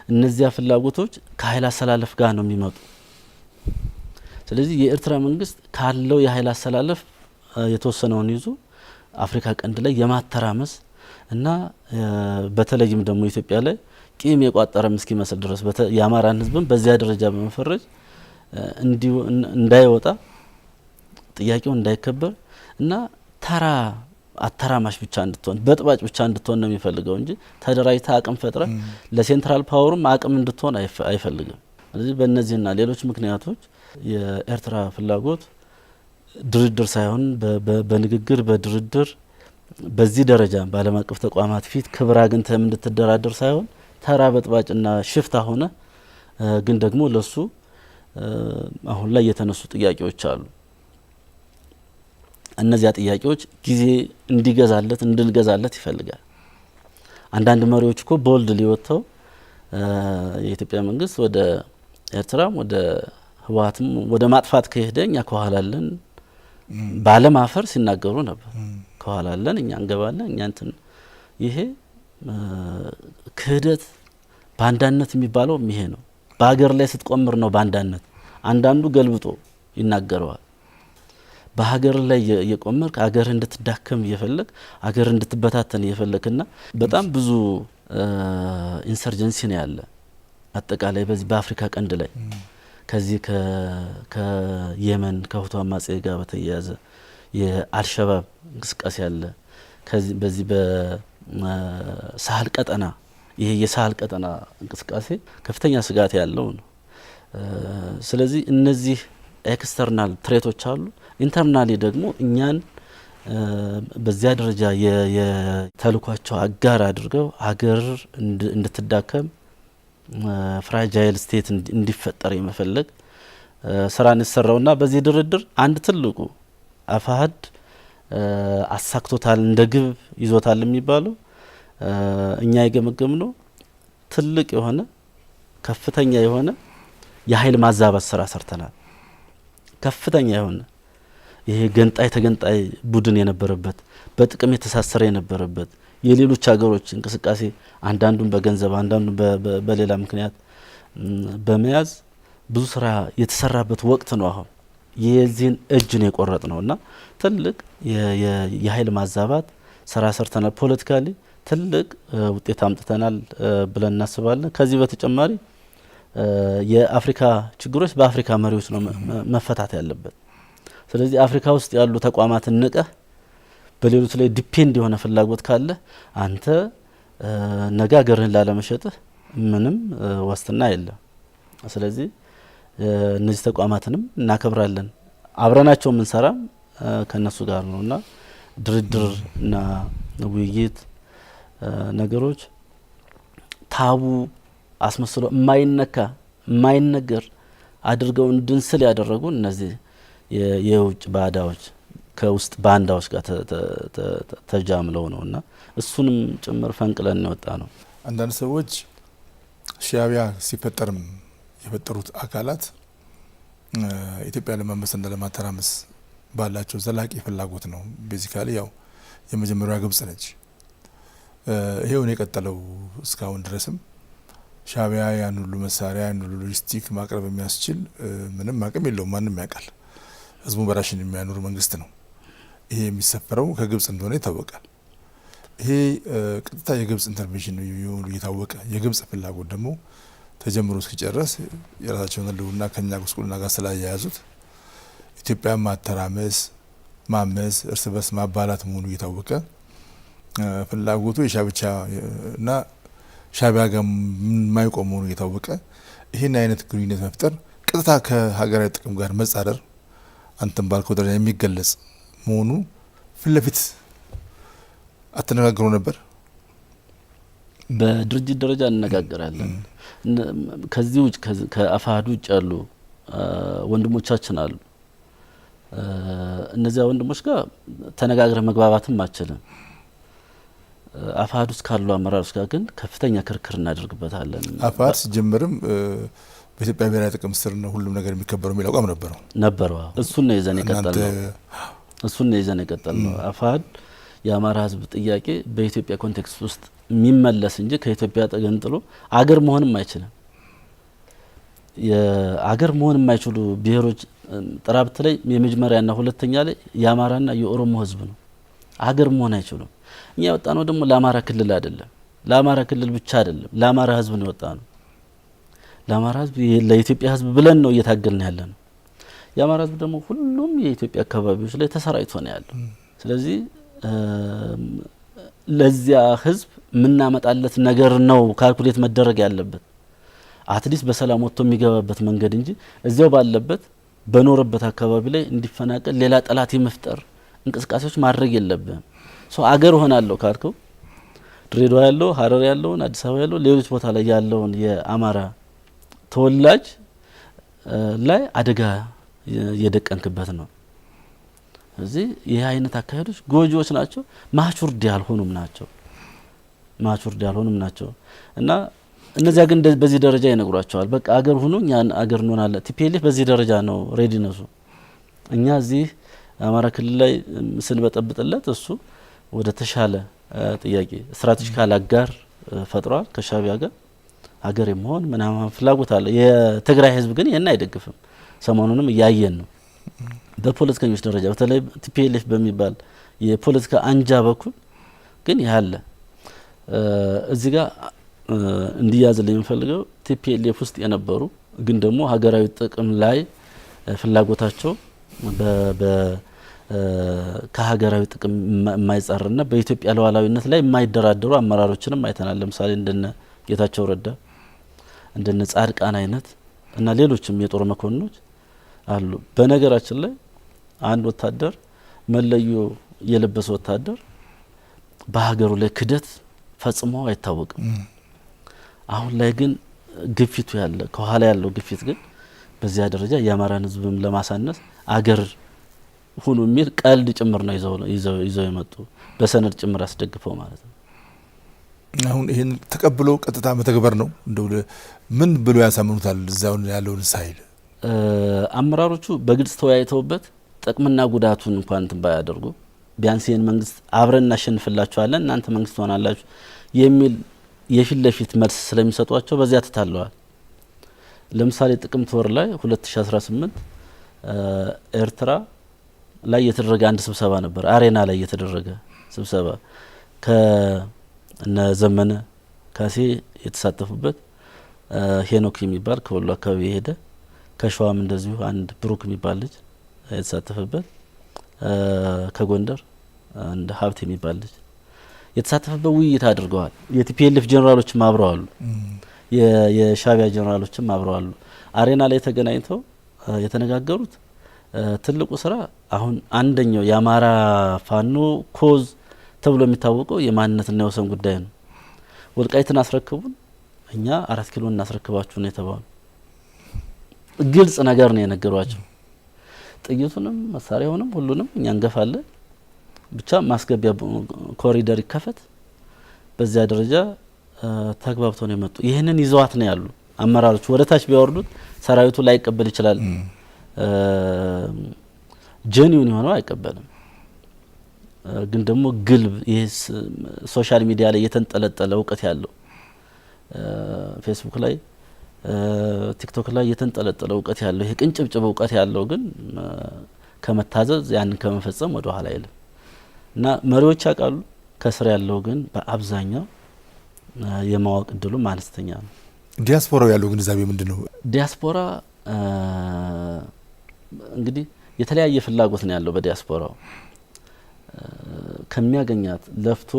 እነዚያ ፍላጎቶች ከኃይል አሰላለፍ ጋር ነው የሚመጡ። ስለዚህ የኤርትራ መንግስት ካለው የኃይል አሰላለፍ የተወሰነውን ይዞ አፍሪካ ቀንድ ላይ የማተራመስ እና በተለይም ደግሞ ኢትዮጵያ ላይ ቂም የቋጠረ እስኪመስል ድረስ የአማራን ህዝብን በዚያ ደረጃ በመፈረጅ እንዳይወጣ ጥያቄው እንዳይከበር እና ተራ አተራማሽ ብቻ እንድትሆን በጥባጭ ብቻ እንድትሆን ነው የሚፈልገው እንጂ ተደራጅታ አቅም ፈጥረ ለሴንትራል ፓወርም አቅም እንድትሆን አይፈልግም። ስለዚህ በእነዚህና ሌሎች ምክንያቶች የኤርትራ ፍላጎት ድርድር ሳይሆን በንግግር በድርድር በዚህ ደረጃ በዓለም አቀፍ ተቋማት ፊት ክብር አግኝተህም እንድትደራደር ሳይሆን ተራ በጥባጭና ሽፍታ ሆነ ግን ደግሞ ለሱ አሁን ላይ የተነሱ ጥያቄዎች አሉ። እነዚያ ጥያቄዎች ጊዜ እንድንገዛለት ይፈልጋል። አንዳንድ መሪዎች እኮ ቦልድ ሊወጥተው የኢትዮጵያ መንግስት ወደ ኤርትራም ወደ ህወሓትም ወደ ማጥፋት ከሄደ እኛ ከኋላለን ባለም አፈር ሲናገሩ ነበር። ከኋላለን እኛ እንገባለን እኛ እንትን ይሄ ክህደት ባንዳነት የሚባለው ይሄ ነው። በሀገር ላይ ስትቆምር ነው ባንዳነት። አንዳንዱ ገልብጦ ይናገረዋል። በሀገር ላይ የቆመር ሀገር እንድትዳከም እየፈለግ ሀገር እንድትበታተን እየፈለግና በጣም ብዙ ኢንሰርጀንሲ ነው ያለ አጠቃላይ በዚህ በአፍሪካ ቀንድ ላይ ከዚህ ከየመን ከሁቱ አማጺ ጋር በተያያዘ የአልሸባብ እንቅስቃሴ አለ። ከዚህ በዚህ በሳህል ቀጠና ይሄ የሳህል ቀጠና እንቅስቃሴ ከፍተኛ ስጋት ያለው ነው። ስለዚህ እነዚህ ኤክስተርናል ትሬቶች አሉ። ኢንተርናሊ ደግሞ እኛን በዚያ ደረጃ የተልኳቸው አጋር አድርገው ሀገር እንድትዳከም ፍራጃይል ስቴት እንዲፈጠር የመፈለግ ስራን የተሰራውና በዚህ ድርድር አንድ ትልቁ አፋሀድ አሳክቶታል እንደ ግብ ይዞታል የሚባለው እኛ የገመገም ነው ትልቅ የሆነ ከፍተኛ የሆነ የኃይል ማዛባት ስራ ሰርተናል። ከፍተኛ የሆነ ይሄ ገንጣይ ተገንጣይ ቡድን የነበረበት በጥቅም የተሳሰረ የነበረበት የሌሎች ሀገሮች እንቅስቃሴ አንዳንዱን በገንዘብ አንዳንዱን በሌላ ምክንያት በመያዝ ብዙ ስራ የተሰራበት ወቅት ነው። አሁን የዚህን እጅን የቆረጥ ነውና ትልቅ የኃይል ማዛባት ስራ ሰርተናል። ፖለቲካሊ ትልቅ ውጤት አምጥተናል ብለን እናስባለን። ከዚህ በተጨማሪ የአፍሪካ ችግሮች በአፍሪካ መሪዎች ነው መፈታት ያለበት። ስለዚህ አፍሪካ ውስጥ ያሉ ተቋማትን ንቀህ በሌሎች ላይ ዲፔንድ የሆነ ፍላጎት ካለ አንተ ነገ ሀገርህን ላለመሸጥህ ምንም ዋስትና የለም። ስለዚህ እነዚህ ተቋማትንም እናከብራለን። አብረናቸው የምንሰራም ከነሱ ጋር ነውና ድርድርና ውይይት ነገሮች ታቡ አስመስሎ የማይነገር አድርገው እንድንስል ያደረጉ እነዚህ የውጭ ባዳዎች ከውስጥ ባንዳዎች ጋር ተጃምለው ነውና እሱንም ጭምር ፈንቅለን የወጣ ነው። አንዳንድ ሰዎች ሻዕቢያ ሲፈጠርም የፈጠሩት አካላት ኢትዮጵያ ለማመስና ለማተራመስ ባላቸው ዘላቂ ፍላጎት ነው። ቤዚካሊ ያው የመጀመሪያዋ ግብጽ ነች። ይሄውን የቀጠለው እስካሁን ድረስም ሻዕቢያ ያን ሁሉ መሳሪያ ያን ሁሉ ሎጂስቲክ ማቅረብ የሚያስችል ምንም አቅም የለውም። ማንም ያውቃል። ህዝቡ በራሽን የሚያኖር መንግስት ነው። ይሄ የሚሰፈረው ከግብጽ እንደሆነ ይታወቃል። ይሄ ቀጥታ የግብጽ ኢንተርቬንሽን ነው የታወቀ። የግብጽ ፍላጎት ደግሞ ተጀምሮ እስኪጨረስ የራሳቸውን ህልውና ከኛ ጉስቁልና ጋር ስላያያዙት ኢትዮጵያ ማተራመስ፣ ማመስ፣ እርስ በርስ ማባላት መሆኑ እየታወቀ ፍላጎቱ የሻዕቢያ እና ሻዕቢያ ጋር የማይቆም መሆኑ እየታወቀ ይህን አይነት ግንኙነት መፍጠር ቀጥታ ከሀገራዊ ጥቅም ጋር መጻረር አንተም ባልከው ደረጃ የሚገለጽ መሆኑ ፊት ለፊት አተነጋግሮ ነበር። በድርጅት ደረጃ እንነጋገራለን። ከዚህ ውጭ ከአፋሀድ ውጭ ያሉ ወንድሞቻችን አሉ። እነዚያ ወንድሞች ጋር ተነጋግረ መግባባትም አችልም። አፋሕድ ውስጥ ካሉ አመራሮች ጋር ግን ከፍተኛ ክርክር እናደርግበታለን። አፋሕድ ሲጀምርም በኢትዮጵያ ብሔራዊ ጥቅም ስር ነው ሁሉም ነገር የሚከበረው የሚል አቋም ነበረው። እሱን ነው ይዘን የቀጠልነው። አፋሕድ የአማራ ህዝብ ጥያቄ በኢትዮጵያ ኮንቴክስት ውስጥ የሚመለስ እንጂ ከኢትዮጵያ ተገንጥሎ አገር መሆንም አይችልም። የአገር መሆን የማይችሉ ብሔሮች ጥራብት ላይ የመጀመሪያና ሁለተኛ ላይ የአማራና የኦሮሞ ህዝብ ነው። አገር መሆን አይችሉም። እኛ የወጣ ነው ደግሞ ለአማራ ክልል አይደለም፣ ለአማራ ክልል ብቻ አይደለም፣ ለአማራ ህዝብ ነው የወጣ ነው። ለአማራ ህዝብ ለኢትዮጵያ ህዝብ ብለን ነው እየታገልን ያለ ነው። የአማራ ህዝብ ደግሞ ሁሉም የኢትዮጵያ አካባቢዎች ላይ ተሰራጭቶ ነው ያለው። ስለዚህ ለዚያ ህዝብ ምናመጣለት ነገር ነው ካልኩሌት መደረግ ያለበት አትሊስት በሰላም ወጥቶ የሚገባበት መንገድ እንጂ እዚያው ባለበት በኖረበት አካባቢ ላይ እንዲፈናቀል ሌላ ጠላት የመፍጠር እንቅስቃሴዎች ማድረግ የለብንም። አገር ሆናለሁ ካልከው ድሬዳዋ ያለው ሀረር ያለውን አዲስ አበባ ያለው ሌሎች ቦታ ላይ ያለውን የአማራ ተወላጅ ላይ አደጋ የደቀንክበት ነው። እዚህ ይህ አይነት አካሄዶች ጎጂዎች ናቸው፣ ማቹርድ ያልሆኑም ናቸው እና እነዚያ ግን በዚህ ደረጃ ይነግሯቸዋል። በቃ አገር ሁኑ እኛን አገር እንሆናለን። ቲፒኤልኤፍ በዚህ ደረጃ ነው ሬዲነሱ። እኛ እዚህ አማራ ክልል ላይ ስንበጠብጥለት እሱ ወደ ተሻለ ጥያቄ ስትራቴጂካል አጋር ፈጥሯል ከሻዕቢያ ጋር አገር የመሆን ምናምን ፍላጎት አለ። የትግራይ ህዝብ ግን ይሄን አይደግፍም። ሰሞኑንም እያየን ነው። በፖለቲከኞች ደረጃ በተለይ ቲፒኤልኤፍ በሚባል የፖለቲካ አንጃ በኩል ግን ያለ እዚህ ጋር እንዲያዝልኝ የምፈልገው ቲፒኤልኤፍ ውስጥ የነበሩ ግን ደግሞ ሀገራዊ ጥቅም ላይ ፍላጎታቸው ከሀገራዊ ጥቅም የማይጻረርና በኢትዮጵያ ሉዓላዊነት ላይ የማይደራደሩ አመራሮችንም አይተናል። ለምሳሌ እንደነ ጌታቸው ረዳ እንደነ ጻድቃን አይነት እና ሌሎችም የጦር መኮንኖች አሉ። በነገራችን ላይ አንድ ወታደር መለዮ የለበሰ ወታደር በሀገሩ ላይ ክደት ፈጽሞ አይታወቅም። አሁን ላይ ግን ግፊቱ ያለ ከኋላ ያለው ግፊት ግን በዚያ ደረጃ የአማራን ህዝብም ለማሳነስ አገር ሁሉ የሚል ቀልድ ጭምር ነው ይዘው የመጡ በሰነድ ጭምር አስደግፈው ማለት ነው። አሁን ይህን ተቀብሎ ቀጥታ መተግበር ነው እንደው ምን ብሎ ያሳምኑታል? እዛው ያለውን ሳይል አመራሮቹ በግልጽ ተወያይተውበት ጥቅምና ጉዳቱን እንኳን እንትን ባያደርጉ ቢያንስ ይህን መንግስት አብረን እናሸንፍላችኋለን እናንተ መንግስት ሆናላችሁ የሚል የፊት ለፊት መልስ ስለሚሰጧቸው በዚያ ተታለዋል። ለምሳሌ ጥቅምት ወር ላይ 2018 ኤርትራ ላይ የተደረገ አንድ ስብሰባ ነበር። አሬና ላይ የተደረገ ስብሰባ ከነ ዘመነ ካሴ የተሳተፉበት ሄኖክ የሚባል ከወሎ አካባቢ የሄደ ከሸዋም እንደዚሁ አንድ ብሩክ የሚባል ልጅ የተሳተፈበት ከጎንደር አንድ ሀብት የሚባል ልጅ የተሳተፈበት ውይይት አድርገዋል። የቲፒኤልኤፍ ጀነራሎችም አብረዋሉ፣ የሻዕቢያ ጀነራሎችም አብረዋሉ። አሬና ላይ ተገናኝተው የተነጋገሩት ትልቁ ስራ አሁን አንደኛው የአማራ ፋኖ ኮዝ ተብሎ የሚታወቀው የማንነትና የወሰን ጉዳይ ነው። ወልቃይትን አስረክቡን እኛ 4 ኪሎ እናስረክባችሁ ነው የተባሉ። ግልጽ ነገር ነው የነገሯቸው። ጥይቱንም መሳሪያውንም ሁሉንም እኛ እንገፋለን፣ ብቻ ማስገቢያ ኮሪደር ይከፈት። በዚያ ደረጃ ተግባብተው ነው የመጡ። ይህንን ይዘዋት ነው ያሉ አመራሮች። ወደ ታች ቢያወርዱት ሰራዊቱ ላይቀበል ይችላል። ጀኒውን የሆነው አይቀበልም። ግን ደግሞ ግልብ ይሄ ሶሻል ሚዲያ ላይ የተንጠለጠለ እውቀት ያለው ፌስቡክ ላይ ቲክቶክ ላይ የተንጠለጠለ እውቀት ያለው ይሄ ቅንጭብጭብ እውቀት ያለው ግን ከመታዘዝ ያንን ከመፈጸም ወደ ኋላ አይልም እና መሪዎች ያውቃሉ። ከስር ያለው ግን በአብዛኛው የማወቅ እድሉ አነስተኛ ነው። ዲያስፖራው ያለው ግንዛቤ ምንድነው? ዲያስፖራ እንግዲህ የተለያየ ፍላጎት ነው ያለው። በዲያስፖራው ከሚያገኛት ለፍቶ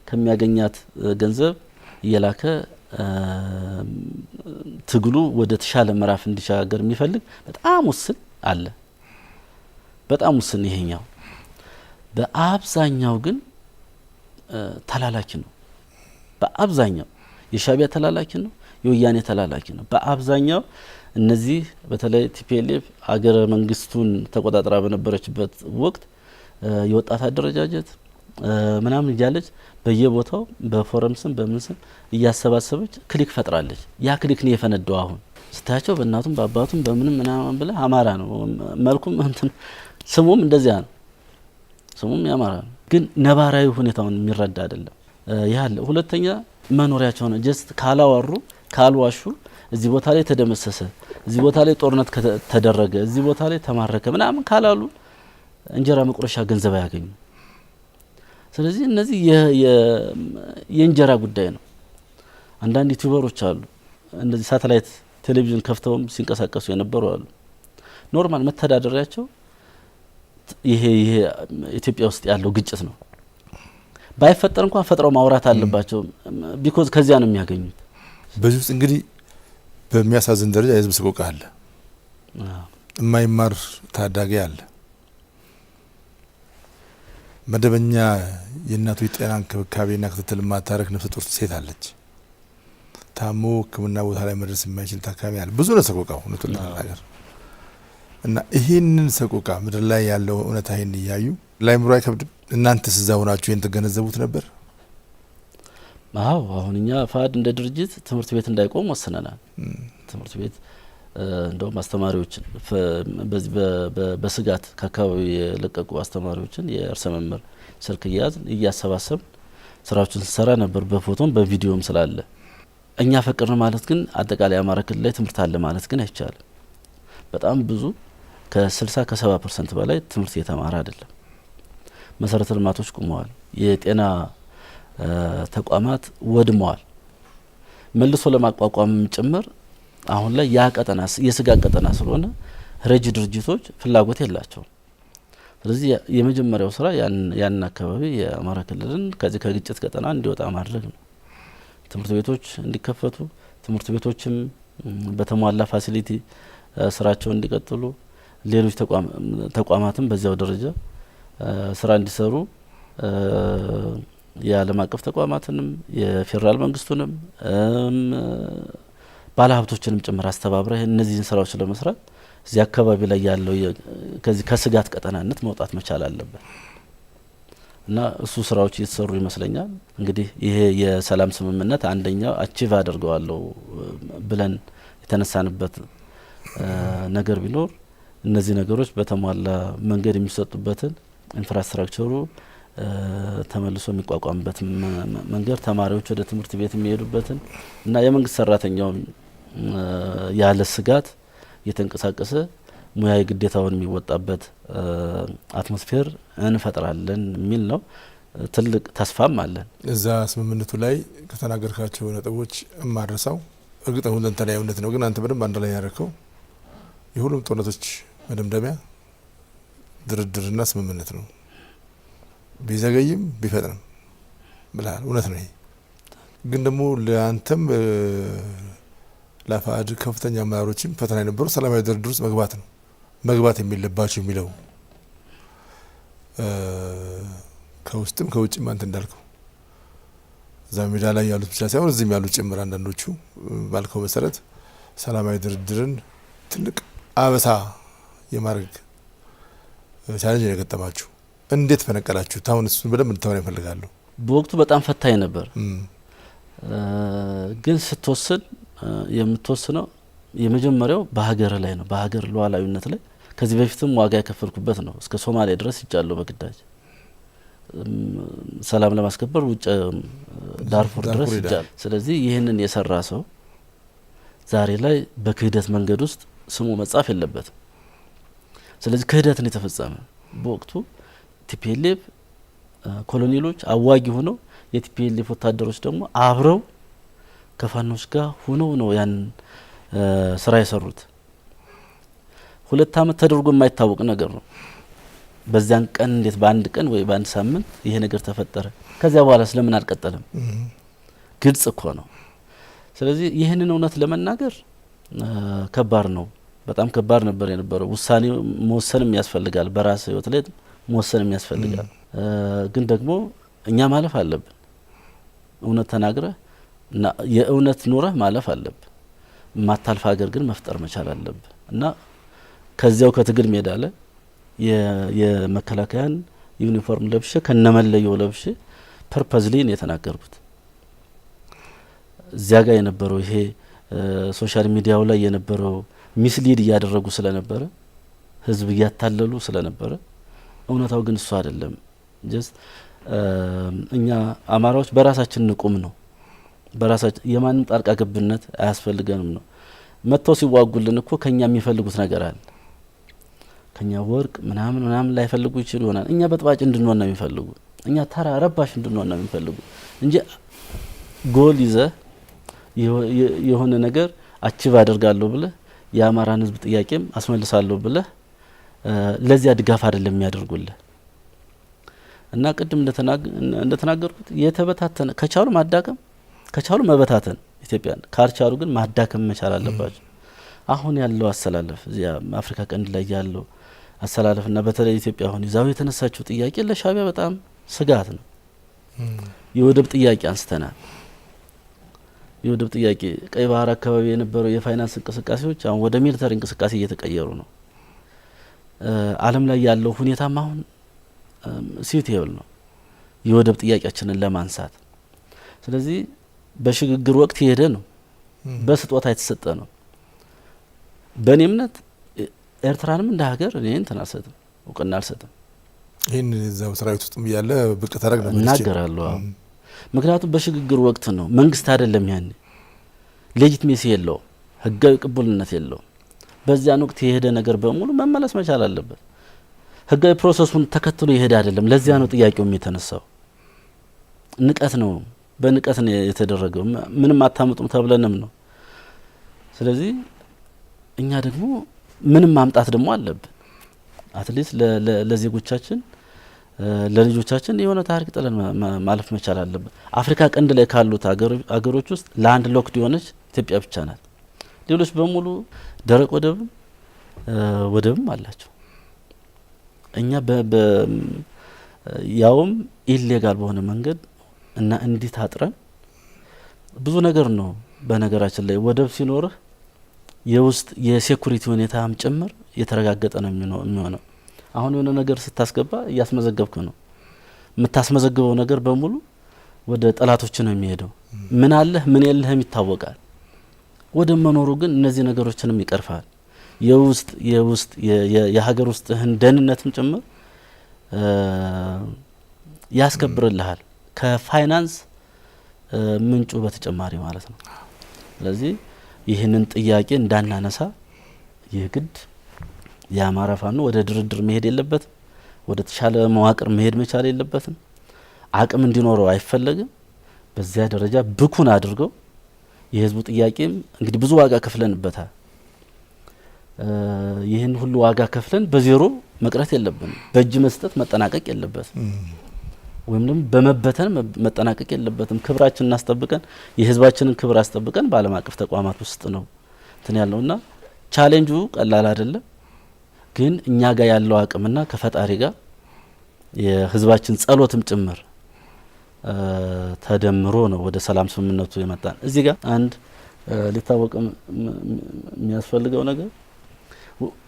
ከሚያገኛት ገንዘብ እየላከ ትግሉ ወደ ተሻለ ምዕራፍ እንዲሻገር የሚፈልግ በጣም ውስን አለ። በጣም ውስን ይሄኛው። በአብዛኛው ግን ተላላኪ ነው። በአብዛኛው የሻዕቢያ ተላላኪ ነው፣ የወያኔ ተላላኪ ነው። በአብዛኛው እነዚህ በተለይ ቲፒኤልኤፍ አገረ መንግስቱን ተቆጣጥራ በነበረችበት ወቅት የወጣት አደረጃጀት ምናምን እያለች በየቦታው በፎረም ስም በምን ስም እያሰባሰበች ክሊክ ፈጥራለች። ያ ክሊክ ነው የፈነዳው። አሁን ስታያቸው በእናቱም በአባቱም በምንም ምናምን ብለ አማራ ነው መልኩም እንትን ስሙም እንደዚያ ነው። ስሙም ያማራ ነው፣ ግን ነባራዊ ሁኔታውን የሚረዳ አይደለም ያለ። ሁለተኛ መኖሪያቸው ነው። ጀስት ካላወሩ ካልዋሹ እዚህ ቦታ ላይ ተደመሰሰ፣ እዚህ ቦታ ላይ ጦርነት ተደረገ፣ እዚህ ቦታ ላይ ተማረከ ምናምን ካላሉ እንጀራ መቁረሻ ገንዘብ አያገኙ። ስለዚህ እነዚህ የእንጀራ ጉዳይ ነው። አንዳንድ ዩቲዩበሮች አሉ እንደዚህ ሳተላይት ቴሌቪዥን ከፍተውም ሲንቀሳቀሱ የነበሩ አሉ። ኖርማል መተዳደሪያቸው ይሄ ኢትዮጵያ ውስጥ ያለው ግጭት ነው። ባይፈጠር እንኳን ፈጥረው ማውራት አለባቸው። ቢኮዝ ከዚያ ነው የሚያገኙት። በዚህ ውስጥ እንግዲህ በሚያሳዝን ደረጃ የህዝብ ሰቆቃ አለ። የማይማር ታዳጊ አለ። መደበኛ የእናቶች ጤና እንክብካቤና ክትትል ማታረክ ነፍሰ ጡር ሴት አለች። ታሞ ሕክምና ቦታ ላይ መድረስ የማይችል ታካሚ አለ። ብዙ ነው ሰቆቃው እውነቱን ለመናገር እና ይህንን ሰቆቃ ምድር ላይ ያለው እውነታ ይህን እያዩ ላይምሮ አይከብድም? እናንተስ እዛ ሆናችሁ ይህን ትገነዘቡት ነበር? አዎ አሁን እኛ ፋድ እንደ ድርጅት ትምህርት ቤት እንዳይቆም ወስነናል። ትምህርት ቤት እንደውም አስተማሪዎችን በዚህ በስጋት ከአካባቢ የለቀቁ አስተማሪዎችን የእርሰ መምህር ስልክ እያሰባሰብን ስራዎችን ስንሰራ ነበር። በፎቶም በቪዲዮም ስላለ እኛ ፈቅርን ማለት ግን አጠቃላይ አማራ ክልል ላይ ትምህርት አለ ማለት ግን አይቻልም። በጣም ብዙ ከ60 ከ70% በላይ ትምህርት የተማረ አይደለም። መሰረተ ልማቶች ቆመዋል። የጤና ተቋማት ወድመዋል። መልሶ ለማቋቋም ጭምር አሁን ላይ ያ ቀጠና የስጋት ቀጠና ስለሆነ ረጅ ድርጅቶች ፍላጎት የላቸውም። ስለዚህ የመጀመሪያው ስራ ያን አካባቢ የአማራ ክልልን ከዚህ ከግጭት ቀጠና እንዲወጣ ማድረግ ነው። ትምህርት ቤቶች እንዲከፈቱ፣ ትምህርት ቤቶችም በተሟላ ፋሲሊቲ ስራቸውን እንዲቀጥሉ፣ ሌሎች ተቋማትም በዚያው ደረጃ ስራ እንዲሰሩ የዓለም አቀፍ ተቋማትንም የፌዴራል መንግስቱንም ባለሀብቶችንም ጭምር አስተባብረ እነዚህን ስራዎች ለመስራት እዚህ አካባቢ ላይ ያለው ከዚህ ከስጋት ቀጠናነት መውጣት መቻል አለበት እና እሱ ስራዎች እየተሰሩ ይመስለኛል። እንግዲህ ይሄ የሰላም ስምምነት አንደኛው አቺቭ አድርገዋለሁ ብለን የተነሳንበት ነገር ቢኖር እነዚህ ነገሮች በተሟላ መንገድ የሚሰጡበትን ኢንፍራስትራክቸሩ ተመልሶ የሚቋቋምበት መንገድ፣ ተማሪዎች ወደ ትምህርት ቤት የሚሄዱበትን እና የመንግስት ሰራተኛው ያለ ስጋት እየተንቀሳቀሰ ሙያዊ ግዴታውን የሚወጣበት አትሞስፌር እንፈጥራለን የሚል ነው። ትልቅ ተስፋም አለን። እዛ ስምምነቱ ላይ ከተናገርካቸው ነጥቦች የማድረሳው እርግጥ ነው ሁለንተናዊ እውነት ነው፣ ግን አንተ በደንብ አንድ ላይ ያደረከው የሁሉም ጦርነቶች መደምደሚያ ድርድርና ስምምነት ነው። ቢዘገይም ቢፈጥንም ብለሃል። እውነት ነው። ይሄ ግን ደግሞ ለአንተም ለአፋሕድ ከፍተኛ አመራሮችም ፈተና የነበሩ ሰላማዊ ድርድር ውስጥ መግባት የሚለባቸው የሚለው ከውስጥም ከውጭም አንተ እንዳልከው እዛ ሜዳ ላይ ያሉት ብቻ ሳይሆን እዚህም ያሉት ጭምር አንዳንዶቹ ባልከው መሰረት ሰላማዊ ድርድርን ትልቅ አበሳ የማድረግ ቻሌንጅ ነው የገጠማችሁ። እንዴት ፈነቀላችሁት? አሁን እሱን በደንብ እንድታወራ ይፈልጋሉ። በወቅቱ በጣም ፈታኝ ነበር። ግን ስትወስን የምትወስነው የመጀመሪያው በሀገር ላይ ነው፣ በሀገር ሉዓላዊነት ላይ። ከዚህ በፊትም ዋጋ የከፈልኩበት ነው። እስከ ሶማሊያ ድረስ ይጃለሁ በግዳጅ ሰላም ለማስከበር ውጭ ዳርፉር ድረስ ይጃለሁ። ስለዚህ ይህንን የሰራ ሰው ዛሬ ላይ በክህደት መንገድ ውስጥ ስሙ መጻፍ የለበትም። ስለዚህ ክህደትን የተፈጸመ በወቅቱ ቲፒኤልኤፍ ኮሎኔሎች አዋጊ ሆነው የቲፒኤልኤፍ ወታደሮች ደግሞ አብረው ከፋኖች ጋር ሆነው ነው ያን ስራ የሰሩት። 2 አመት ተደርጎ የማይታወቅ ነገር ነው። በዚያን ቀን እንዴት በአንድ ቀን ወይ በአንድ ሳምንት ይሄ ነገር ተፈጠረ? ከዚያ በኋላ ስለምን አልቀጠለም? ግልጽ እኮ ነው። ስለዚህ ይህንን እውነት ለመናገር ከባድ ነው። በጣም ከባድ ነበር የነበረው። ውሳኔ መወሰንም ያስፈልጋል። በራስ ህይወት ላይ መወሰንም ያስፈልጋል። ግን ደግሞ እኛ ማለፍ አለብን። እውነት ተናግረ እና የእውነት ኑረህ ማለፍ አለብህ። ማታልፍ ሀገር ግን መፍጠር መቻል አለብህ እና ከዚያው ከትግል ሜዳ ላይ የመከላከያን ዩኒፎርም ለብሼ ከነመለየው ለብሼ ፐርፐዝሊ ነው የተናገርኩት። እዚያ ጋር የነበረው ይሄ ሶሻል ሚዲያው ላይ የነበረው ሚስሊድ እያደረጉ ስለነበረ ህዝብ እያታለሉ ስለነበረ እውነታው ግን እሱ አይደለም። ጀስት እኛ አማራዎች በራሳችን ንቁም ነው። በራሳችን የማንም ጣልቃ ገብነት አያስፈልገንም ነው። መጥተው ሲዋጉልን እኮ ከኛ የሚፈልጉት ነገር አለ። ከኛ ወርቅ ምናምን ላይፈልጉ ይችሉ ይሆናል። እኛ በጥባጭ እንድንሆን ነው የሚፈልጉ። እኛ ተራ ረባሽ እንድንሆን ነው የሚፈልጉ እንጂ ጎል ይዘህ የሆነ ነገር አቺቭ አደርጋለሁ ብለህ የአማራን ህዝብ ጥያቄም አስመልሳለሁ ብለህ ለዚያ ድጋፍ አይደለም የሚያደርጉልህ። እና ቅድም እንደተናገርኩት የተበታተነ ከቻሉ ማዳከም ከቻሉ መበታተን ኢትዮጵያን ካልቻሉ ግን ማዳከም መቻል አለባቸው። አሁን ያለው አሰላለፍ እዚያ አፍሪካ ቀንድ ላይ ያለው አሰላለፍና በተለይ ኢትዮጵያ አሁን ይዛው የተነሳችው ጥያቄ ለሻዕቢያ በጣም ስጋት ነው። የወደብ ጥያቄ አንስተናል። የወደብ ጥያቄ ቀይ ባህር አካባቢ የነበረው የፋይናንስ እንቅስቃሴዎች አሁን ወደ ሚሊተሪ እንቅስቃሴ እየተቀየሩ ነው። ዓለም ላይ ያለው ሁኔታም አሁን ሲዩቴብል ነው የወደብ ጥያቄያችንን ለማንሳት። ስለዚህ በሽግግር ወቅት የሄደ ነው፣ በስጦታ የተሰጠ ነው። በእኔ እምነት ኤርትራንም እንደ ሀገር እኔ እንትን አልሰጥም፣ እውቅና አልሰጥም። ይህን እዛው ሰራዊት ውስጥ ያለ ብቅ ታረግ ነው እናገራለሁ። ምክንያቱም በሽግግር ወቅት ነው፣ መንግስት አይደለም። ያኔ ሌጂትሜሲ የለውም፣ ህጋዊ ቅቡልነት የለውም። በዚያን ወቅት የሄደ ነገር በሙሉ መመለስ መቻል አለበት። ህጋዊ ፕሮሰሱን ተከትሎ የሄደ አይደለም። ለዚያ ነው ጥያቄውም የተነሳው። ንቀት ነው፣ በንቀት ነው የተደረገው። ምንም አታመጡም ተብለንም ነው። ስለዚህ እኛ ደግሞ ምንም ማምጣት ደግሞ አለብን። አትሊስት ለዜጎቻችን ለልጆቻችን የሆነ ታሪክ ጥለን ማለፍ መቻል አለብን። አፍሪካ ቀንድ ላይ ካሉት አገሮች ውስጥ ላንድ ሎክድ የሆነች ኢትዮጵያ ብቻ ናት። ሌሎች በሙሉ ደረቅ ወደብም አላቸው። እኛ ያውም ኢሌጋል በሆነ መንገድ እና እንዲህ ታጥረን ብዙ ነገር ነው። በነገራችን ላይ ወደብ ሲኖርህ የውስጥ የሴኩሪቲ ሁኔታም ጭምር የተረጋገጠ ነው የሚሆነው። አሁን የሆነ ነገር ስታስገባ እያስመዘገብክ ነው። የምታስመዘግበው ነገር በሙሉ ወደ ጠላቶች ነው የሚሄደው። ምን አለህ ምን የለህም ይታወቃል። ወደ መኖሩ ግን እነዚህ ነገሮችንም ይቀርፋል። የውስጥ የሀገር ውስጥህን ደህንነትም ጭምር ያስከብርልሃል፣ ከፋይናንስ ምንጩ በተጨማሪ ማለት ነው። ስለዚህ ይህንን ጥያቄ እንዳናነሳ የግድ የአማራ ፋኖ ወደ ድርድር መሄድ የለበትም። ወደ ተሻለ መዋቅር መሄድ መቻል የለበትም። አቅም እንዲኖረው አይፈለግም። በዚያ ደረጃ ብኩን አድርገው የህዝቡ ጥያቄም እንግዲህ ብዙ ዋጋ ከፍለንበታል። ይህን ሁሉ ዋጋ ከፍለን በዜሮ መቅረት የለብንም። በእጅ መስጠት መጠናቀቅ የለበትም። ወይም ደግሞ በመበተን መጠናቀቅ የለበትም። ክብራችንን እናስጠብቀን የህዝባችንን ክብር አስጠብቀን በዓለም አቀፍ ተቋማት ውስጥ ነው እንትን ያለውና ቻሌንጁ ቀላል አይደለም። ግን እኛ ጋር ያለው አቅምና ከፈጣሪ ጋር የህዝባችን ጸሎትም ጭምር ተደምሮ ነው ወደ ሰላም ስምምነቱ የመጣን። እዚህ ጋር አንድ ሊታወቅ የሚያስፈልገው ነገር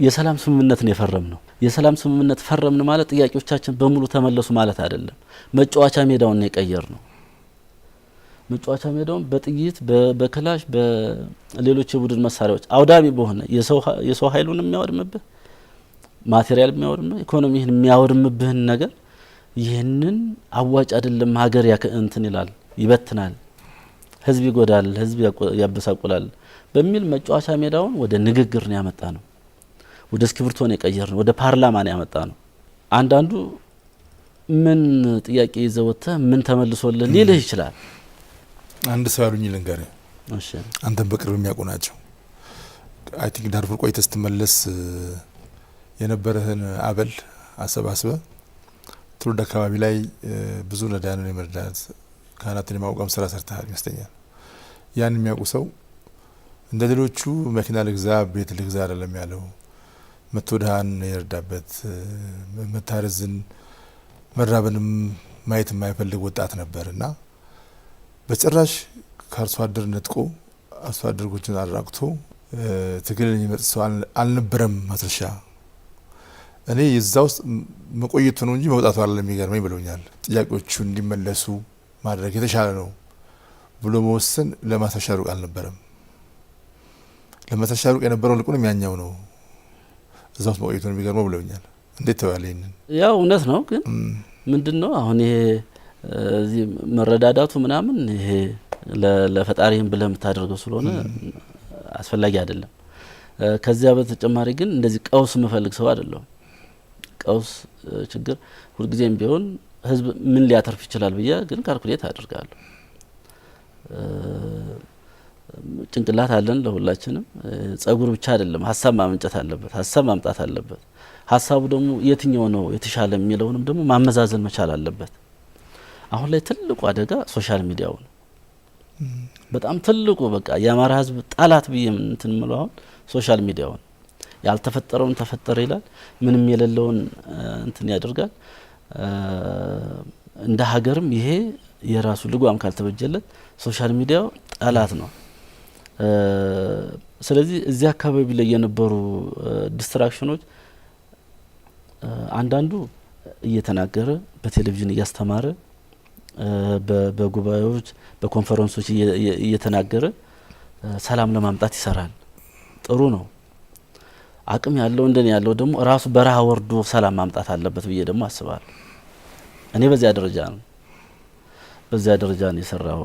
የሰላም ስምምነትን የፈረም ነው። የሰላም ስምምነት ፈረምን ማለት ጥያቄዎቻችን በሙሉ ተመለሱ ማለት አይደለም። መጫወቻ ሜዳውን ነው የቀየር ነው። መጫወቻ ሜዳውን በጥይት በክላሽ በሌሎች የቡድን መሳሪያዎች አውዳሚ በሆነ የሰው ኃይሉን የሚያወድምብህ ማቴሪያል የሚያወድምብህ ኢኮኖሚህን የሚያወድምብህን ነገር ይህንን አዋጭ አይደለም። ሀገር እንትን ይላል፣ ይበትናል፣ ህዝብ ይጎዳል፣ ህዝብ ያበሳቁላል በሚል መጫወቻ ሜዳውን ወደ ንግግር ነው ያመጣ ነው። ወደ እስክሪብቶ ነው የቀየር ነው። ወደ ፓርላማ ነው ያመጣ ነው። አንዳንዱ ምን ጥያቄ ይዘውተ ምን ተመልሶልህ ሊልህ ይችላል። አንድ ሰው ያሉኝ ልንገርህ። እሺ አንተም በቅርብ የሚያውቁ ናቸው። አይ ቲንክ ዳርፉር ቆይተህ ስትመለስ የነበረህን አበል አሰባስበ ትውልድ አካባቢ ላይ ብዙ ነዳያንን የመርዳት ካህናትን የማቋቋም ስራ ሰርተሃል ይመስለኛል። ያን የሚያውቁ ሰው እንደ ሌሎቹ መኪና ልግዛ ቤት ልግዛ አይደለም ያለው። መቶ ድሃን የረዳበት መታረዝን መራብንም ማየት የማይፈልግ ወጣት ነበርና በጭራሽ ከአርሶ አደር ነጥቆ አርሶ አደሮችን አራቅቶ ትግልን የሚመጥ ሰው አልነበረም ማስረሻ። እኔ የዛ ውስጥ መቆየቱ ነው እንጂ መውጣቱ አይደለም የሚገርመኝ ብለውኛል። ጥያቄዎቹ እንዲመለሱ ማድረግ የተሻለ ነው ብሎ መወሰን ለማስረሻ ሩቅ አልነበረም። ለማስረሻ ሩቅ የነበረው ልቁንም ያኛው ነው። እዛ ውስጥ መቆየቱ ነው የሚገርመው ብለውኛል። እንዴት ተባለ? ይሄንን ያው እውነት ነው፣ ግን ምንድነው አሁን ይሄ እዚህ መረዳዳቱ ምናምን ይሄ ለፈጣሪም ብለህ የምታደርገው ስለሆነ አስፈላጊ አይደለም። ከዚያ በተጨማሪ ግን እንደዚህ ቀውስ የምፈልግ ሰው አይደለሁም። ቀውስ ችግር ሁልጊዜም ቢሆን ህዝብ ምን ሊያተርፍ ይችላል ብዬ ግን ካልኩሌት አድርጋለሁ። ጭንቅላት አለን ለሁላችንም። ጸጉር ብቻ አይደለም፣ ሀሳብ ማመንጨት አለበት፣ ሀሳብ ማምጣት አለበት። ሀሳቡ ደግሞ የትኛው ነው የተሻለ የሚለውንም ደግሞ ማመዛዘን መቻል አለበት። አሁን ላይ ትልቁ አደጋ ሶሻል ሚዲያው ነው። በጣም ትልቁ በቃ የአማራ ህዝብ ጠላት ብዬ እንትን ምለው አሁን ሶሻል ሚዲያው ነው። ያልተፈጠረውን ተፈጠረ ይላል፣ ምንም የሌለውን እንትን ያደርጋል። እንደ ሀገርም ይሄ የራሱ ልጓም ካልተበጀለት ሶሻል ሚዲያው ጠላት ነው። ስለዚህ እዚህ አካባቢ ላይ የነበሩ ዲስትራክሽኖች አንዳንዱ እየተናገረ በቴሌቪዥን እያስተማረ በጉባኤዎች በኮንፈረንሶች እየተናገረ ሰላም ለማምጣት ይሰራል። ጥሩ ነው። አቅም ያለው እንደኔ ያለው ደግሞ ራሱ በረሃ ወርዶ ሰላም ማምጣት አለበት ብዬ ደግሞ አስባለሁ። እኔ በዚያ ደረጃ ነው የሰራው።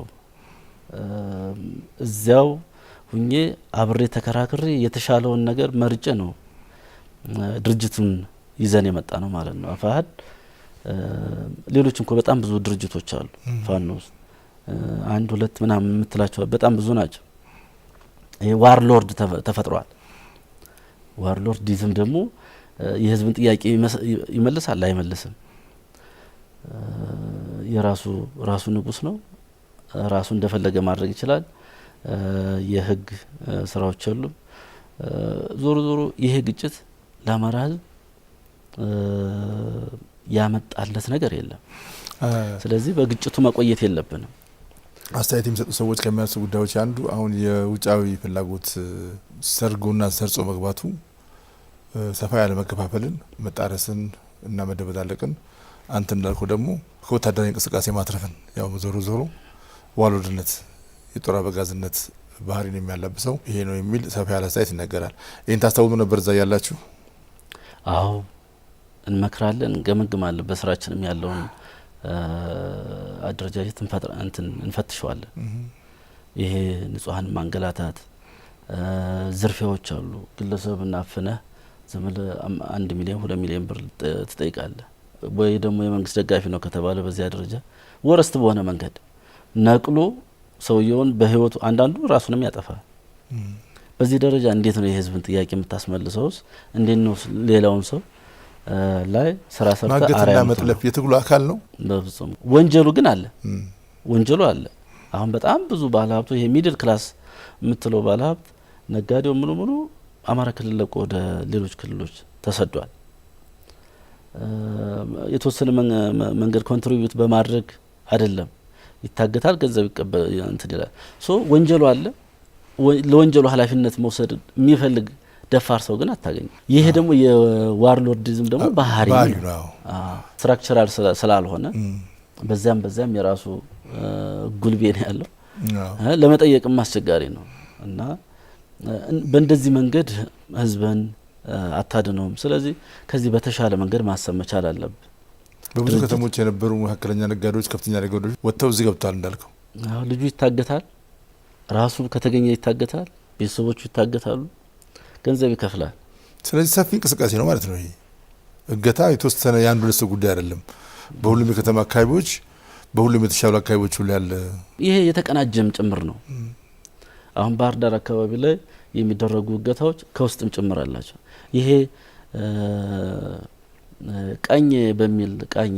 እዚያው ሁኜ አብሬ ተከራክሬ የተሻለውን ነገር መርጬ ነው ድርጅቱን ይዘን የመጣ ነው ማለት ነው። አፋሕድ ሌሎች እንኳ በጣም ብዙ ድርጅቶች አሉ። ፋኖ ውስጥ አንድ ሁለት ምናምን የምትላቸው በጣም ብዙ ናቸው። ይሄ ዋርሎርድ ተፈጥሯል። ዋርሎርዲዝም ደግሞ የህዝብን ጥያቄ ይመልሳል አይመልስም? የራሱ ንጉስ ነው። ራሱ እንደፈለገ ማድረግ ይችላል። የህግ ስራዎች አሉ። ዞሮ ይሄ ግጭት ለአማራ ህዝብ ያመጣለት ነገር የለም። ስለዚህ በግጭቱ መቆየት የለብንም። አስተያየት የሚሰጡ ሰዎች ከሚያነሱ ጉዳዮች አንዱ አሁን የውጫዊ ፍላጎት ሰርጎና ሰርጾ መግባቱ ሰፋ ያለ መከፋፈልን፣ መጣረስን እና መደበላለቅን፣ አንተ እንዳልከው ደግሞ ከወታደራዊ እንቅስቃሴ ማትረፍን፣ ያው ዞሮ ዋልወድነት የጦር አበጋዝነት ባህሪን የሚያላብሰው ይሄ ነው የሚል ሰፋ ያለ አስተያየት ይነገራል። ይህን ታስታውሱ ነበር እዛ ያላችሁ? አዎ እንመክራለን፣ እንገመግማለን። በስራችንም ያለውን አደረጃጀት እንፈትሸዋለን። ይሄ ንጹሃን ማንገላታት፣ ዝርፊያዎች አሉ። ግለሰብና አፍነህ ዝም ብለህ 1 ሚሊዮን 2 ሚሊዮን ብር ትጠይቃለህ። ወይ ደግሞ የመንግስት ደጋፊ ነው ከተባለ በዚያ ደረጃ ወረስት በሆነ መንገድ ነቅሎ ሰውየውን በህይወቱ አንዳንዱ ራሱንም ያጠፋል። በዚህ ደረጃ እንዴት ነው የህዝብን ጥያቄ የምታስመልሰውስ? እንዴት ነው ሌላውን ሰው ላይ ስራ ሰርታ ማገትና መጥለፍ የትግሉ አካል ነው? በፍጹም። ወንጀሉ ግን አለ፣ ወንጀሉ አለ። አሁን በጣም ብዙ ባለሀብቱ ይሄ ሚድል ክላስ የምትለው ባለሀብት ነጋዴው ሙሉ አማራ ክልል ለቆ ወደ ሌሎች ክልሎች ተሰዷል። የተወሰነ መንገድ ኮንትሪቢዩት በማድረግ አይደለም ይታገታል፣ ገንዘብ ይቀበል እንትን ይላል። ወንጀሉ አለ። ለወንጀሉ ኃላፊነት መውሰድ የሚፈልግ ደፋር ሰው ግን አታገኝም። ይሄ ደግሞ የዋርሎርዲዝም ደግሞ ባህሪ ነው። ስትራክቸራል ስላልሆነ በዛም የራሱ ጉልቤ ነው ያለው። ለመጠየቅም አስቸጋሪ ነው እና በእንደዚህ መንገድ ህዝብን አታድነውም። ስለዚህ ከዚህ በተሻለ መንገድ ማሰብ መቻል አለብን። በብዙ ከተሞች የነበሩ መካከለኛ ነጋዴዎች፣ ከፍተኛ ነጋዴዎች ወጥተው እዚህ ገብተዋል እንዳልከው። ልጁ ይታገታል፣ ራሱ ከተገኘ ይታገታል፣ ቤተሰቦቹ ይታገታሉ፣ ገንዘብ ይከፍላል። ስለዚህ ሰፊ እንቅስቃሴ ነው ማለት ነው። ይሄ እገታ የተወሰነ የአንድ ሁለት ሰው ጉዳይ አይደለም። በሁሉም የከተማ አካባቢዎች፣ በሁሉም የተሻሉ አካባቢዎች ሁሉ ያለ ይሄ የተቀናጀም ጭምር ነው። አሁን ባህር ዳር አካባቢ ላይ የሚደረጉ እገታዎች ከውስጥም ጭምር አላቸው። ይሄ ቀኝ በሚል ቃኝ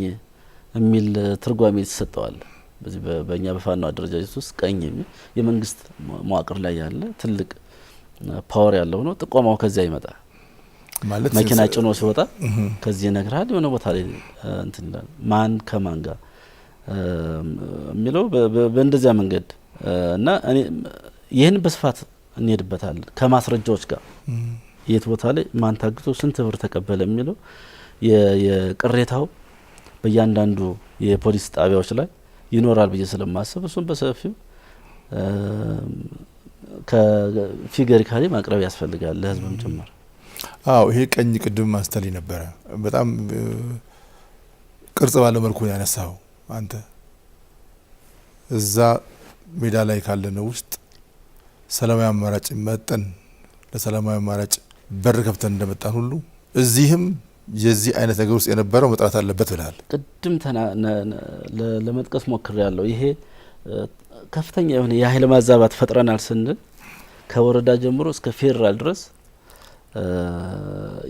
የሚል ትርጓሜ ይሰጠዋል። በዚህ በእኛ በፋኖ አደረጃጀት ውስጥ ቀኝ የሚል የመንግስት መዋቅር ላይ ያለ ትልቅ ፓወር ያለው ነው። ጥቆማው ከዚያ ይመጣል ማለት መኪና ጭኖ ሲወጣ ከዚህ ይነግራል። የሆነ ቦታ ላይ እንትን ይላል። ማን ከማን ጋር የሚለው በእንደዚያ መንገድ እና እኔ ይህን በስፋት እንሄድበታለን ከማስረጃዎች ጋር የት ቦታ ላይ ማን ታግቶ ስንት ብር ተቀበለ የሚለው የቅሬታው በእያንዳንዱ የፖሊስ ጣቢያዎች ላይ ይኖራል ብዬ ስለማስብ እሱን በሰፊው ከፊገሪካሊ ማቅረብ ያስፈልጋል ለህዝብም ጭምር። አዎ ይሄ ቀኝ ቅድም ማስተሊ ነበረ በጣም ቅርጽ ባለው መልኩ ያነሳው አንተ እዛ ሜዳ ላይ ካለነው ውስጥ ሰላማዊ አማራጭ መጠን ለሰላማዊ አማራጭ በር ከፍተን እንደመጣን ሁሉ እዚህም የዚህ አይነት ነገር ውስጥ የነበረው መጥራት አለበት ብለሃል። ቅድም ለመጥቀስ ሞክሬ ያለው ይሄ ከፍተኛ የሆነ የኃይል ማዛባት ፈጥረናል ስንል ከወረዳ ጀምሮ እስከ ፌዴራል ድረስ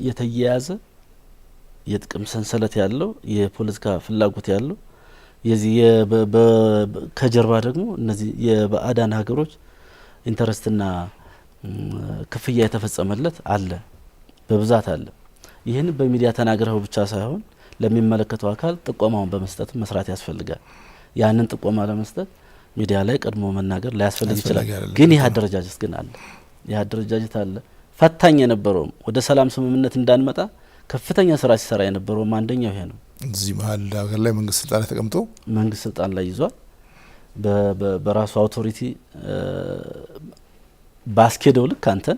የተያያዘ የጥቅም ሰንሰለት ያለው የፖለቲካ ፍላጎት ያለው የዚህ ከጀርባ ደግሞ እነዚህ የባዕዳን ሀገሮች ኢንተረስትና ክፍያ የተፈጸመለት አለ በብዛት አለ። ይህን በሚዲያ ተናግረው ብቻ ሳይሆን ለሚመለከተው አካል ጥቆማውን በመስጠት መስራት ያስፈልጋል። ያንን ጥቆማ ለመስጠት ሚዲያ ላይ ቀድሞ መናገር ላያስፈልግ ይችላል። ግን ይህ አደረጃጀት ግን አለ። ይህ አደረጃጀት አለ። ፈታኝ የነበረውም ወደ ሰላም ስምምነት እንዳንመጣ ከፍተኛ ስራ ሲሰራ የነበረውም አንደኛው ይሄ ነው። እዚህ መሀል ሀገር ላይ መንግስት ስልጣን ላይ ተቀምጦ መንግስት ስልጣን ላይ ይዟል። በራሱ አውቶሪቲ ባስኬደው ልክ አንተን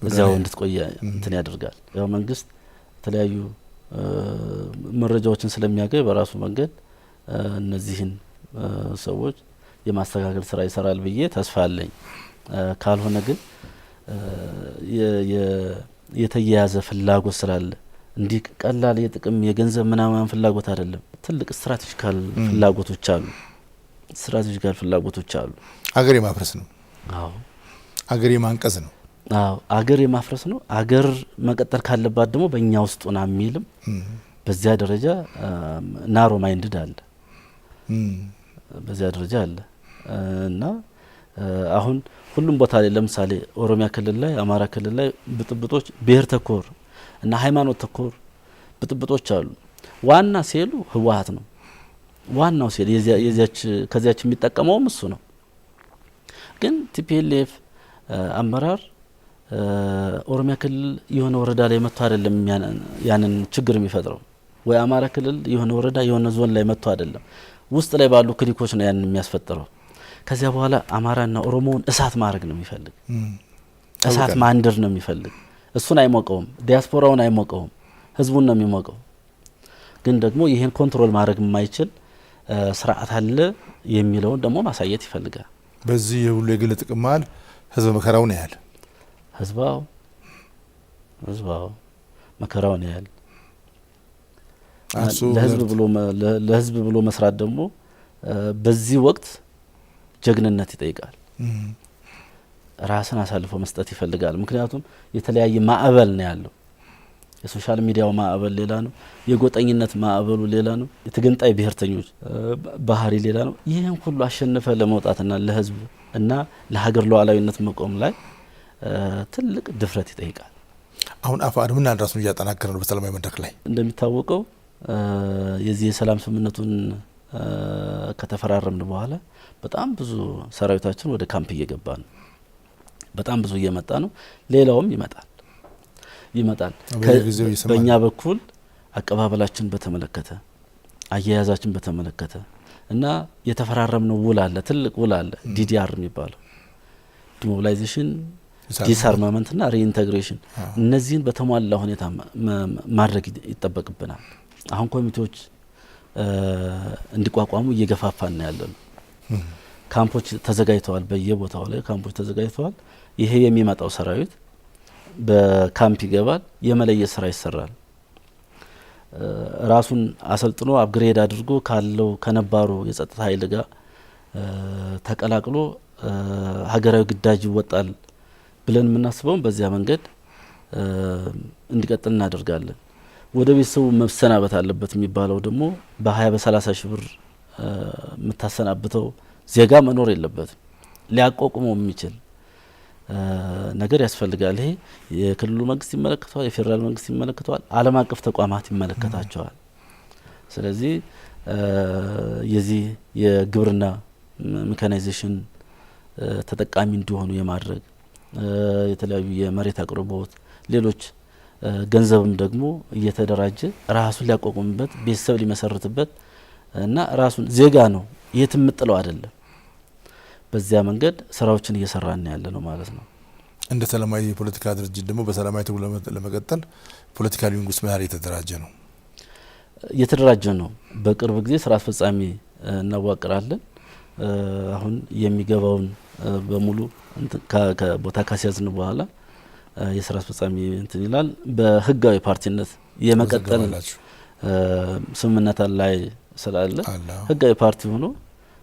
እዚያው እንድትቆየ እንትን ያደርጋል። ያው መንግስት የተለያዩ መረጃዎችን ስለሚያገኝ በራሱ መንገድ እነዚህን ሰዎች የማስተካከል ስራ ይሰራል ብዬ ተስፋ አለኝ። ካልሆነ ግን የተያያዘ ፍላጎት ስላለ እንዲህ ቀላል የጥቅም የገንዘብ ምናምን ፍላጎት አይደለም። ትልቅ ስትራቴጂካል ፍላጎቶች አሉ። ስትራቴጂካል ፍላጎቶች አሉ። አገር የማፍረስ ነው። አዎ አገር የማንቀዝ ነው። አዎ አገር የማፍረስ ነው። አገር መቀጠል ካለባት ደግሞ በእኛ ውስጥ ሆና የሚልም በዚያ ደረጃ ናሮ ማይንድድ አለ። በዚያ ደረጃ አለ እና አሁን ሁሉም ቦታ ላይ ለምሳሌ ኦሮሚያ ክልል ላይ አማራ ክልል ላይ ብጥብጦች ብሔር ተኮር እና ሃይማኖት ተኮር ብጥብጦች አሉ። ዋና ሴሉ ህወሓት ነው። ዋናው ሴል ከዚያች የሚጠቀመውም እሱ ነው። ግን ቲፒኤልኤፍ አመራር ኦሮሚያ ክልል የሆነ ወረዳ ላይ መጥቶ አይደለም ያንን ችግር የሚፈጥረው፣ ወይ አማራ ክልል የሆነ ወረዳ የሆነ ዞን ላይ መጥቶ አይደለም። ውስጥ ላይ ባሉ ክሊኮች ነው ያንን የሚያስፈጥረው። ከዚያ በኋላ አማራና ኦሮሞውን እሳት ማድረግ ነው የሚፈልግ፣ እሳት ማንደር ነው የሚፈልግ። እሱን አይሞቀውም፣ ዲያስፖራውን አይሞቀውም፣ ህዝቡን ነው የሚሞቀው። ግን ደግሞ ይሄን ኮንትሮል ማድረግ የማይችል ስርዓት አለ የሚለውን ደግሞ ማሳየት ይፈልጋል። በዚህ የሁሉ የግል ጥቅም መሀል ህዝብ መከራውን ያህል ህዝባው መከራውን ያህል ለህዝብ ብሎ መስራት ደግሞ በዚህ ወቅት ጀግንነት ይጠይቃል። ራስን አሳልፎ መስጠት ይፈልጋል። ምክንያቱም የተለያየ ማዕበል ነው ያለው። የሶሻል ሚዲያው ማዕበል ሌላ ነው፣ የጎጠኝነት ማዕበሉ ሌላ ነው፣ የተገንጣይ ብሔርተኞች ባህሪ ሌላ ነው። ይህን ሁሉ አሸንፈ ለመውጣትና ለህዝብ እና ለሀገር ሉዓላዊነት መቆም ላይ ትልቅ ድፍረት ይጠይቃል። አሁን አፋር ምን ራሱን እያጠናከረ ነው። በሰላማዊ መድረክ ላይ እንደሚታወቀው የዚህ የሰላም ስምምነቱን ከተፈራረምን በኋላ በጣም ብዙ ሰራዊታችን ወደ ካምፕ እየገባ ነው። በጣም ብዙ እየመጣ ነው። ሌላውም ይመጣል። በእኛ በኩል አቀባበላችን በተመለከተ አያያዛችን በተመለከተ እና የተፈራረምነው ውል አለ፣ ትልቅ ውል አለ። ዲዲአር የሚባለው ዲሞቢላይዜሽን፣ ዲስአርማመንት እና ሪኢንቴግሬሽን፣ እነዚህን በተሟላ ሁኔታ ማድረግ ይጠበቅብናል። አሁን ኮሚቴዎች እንዲቋቋሙ እየገፋፋን ያለነው። ካምፖች ተዘጋጅተዋል፣ በየቦታው ላይ ካምፖች ተዘጋጅተዋል። ይሄ የሚመጣው ሰራዊት በካምፕ ይገባል፣ የመለየት ስራ ይሰራል። ራሱን አሰልጥኖ አፕግሬድ አድርጎ ካለው ከነባሩ የጸጥታ ኃይል ጋር ተቀላቅሎ ሀገራዊ ግዳጅ ይወጣል ብለን የምናስበውም በዚያ መንገድ እንዲቀጥል እናደርጋለን። ወደ ቤተሰቡ መሰናበት አለበት የሚባለው ደግሞ በ20 በ30 ሺህ ብር የምታሰናብተው ዜጋ መኖር የለበትም። ሊያቋቁመው የሚችል ነገር ያስፈልጋል። ይሄ የክልሉ መንግስት ይመለከተዋል፣ የፌዴራል መንግስት ይመለከተዋል፣ ዓለም አቀፍ ተቋማት ይመለከታቸዋል። ስለዚህ የዚህ የግብርና ሜካናይዜሽን ተጠቃሚ እንዲሆኑ የማድረግ የተለያዩ የመሬት አቅርቦት ሌሎች ገንዘብም ደግሞ እየተደራጀ ራሱን ሊያቋቁምበት ቤተሰብ ሊመሰርትበት እና ራሱን ዜጋ ነው የትም ጥለው አይደለም። በዚያ መንገድ ስራዎችን እየሰራን ያለ ነው ማለት ነው። እንደ ሰላማዊ የፖለቲካ ድርጅት ደግሞ በሰላማዊ ትግል ለመቀጠል ፖለቲካሊ መንግስት ምን ያህል የተደራጀ ነው? በቅርብ ጊዜ ስራ አስፈጻሚ እናዋቅራለን። አሁን የሚገባውን በሙሉ ከቦታ ካስያዝን በኋላ የስራ አስፈጻሚ እንትን ይላል። በህጋዊ ፓርቲነት የመቀጠል ስምምነት ላይ ስላለ ህጋዊ ፓርቲ ሆኖ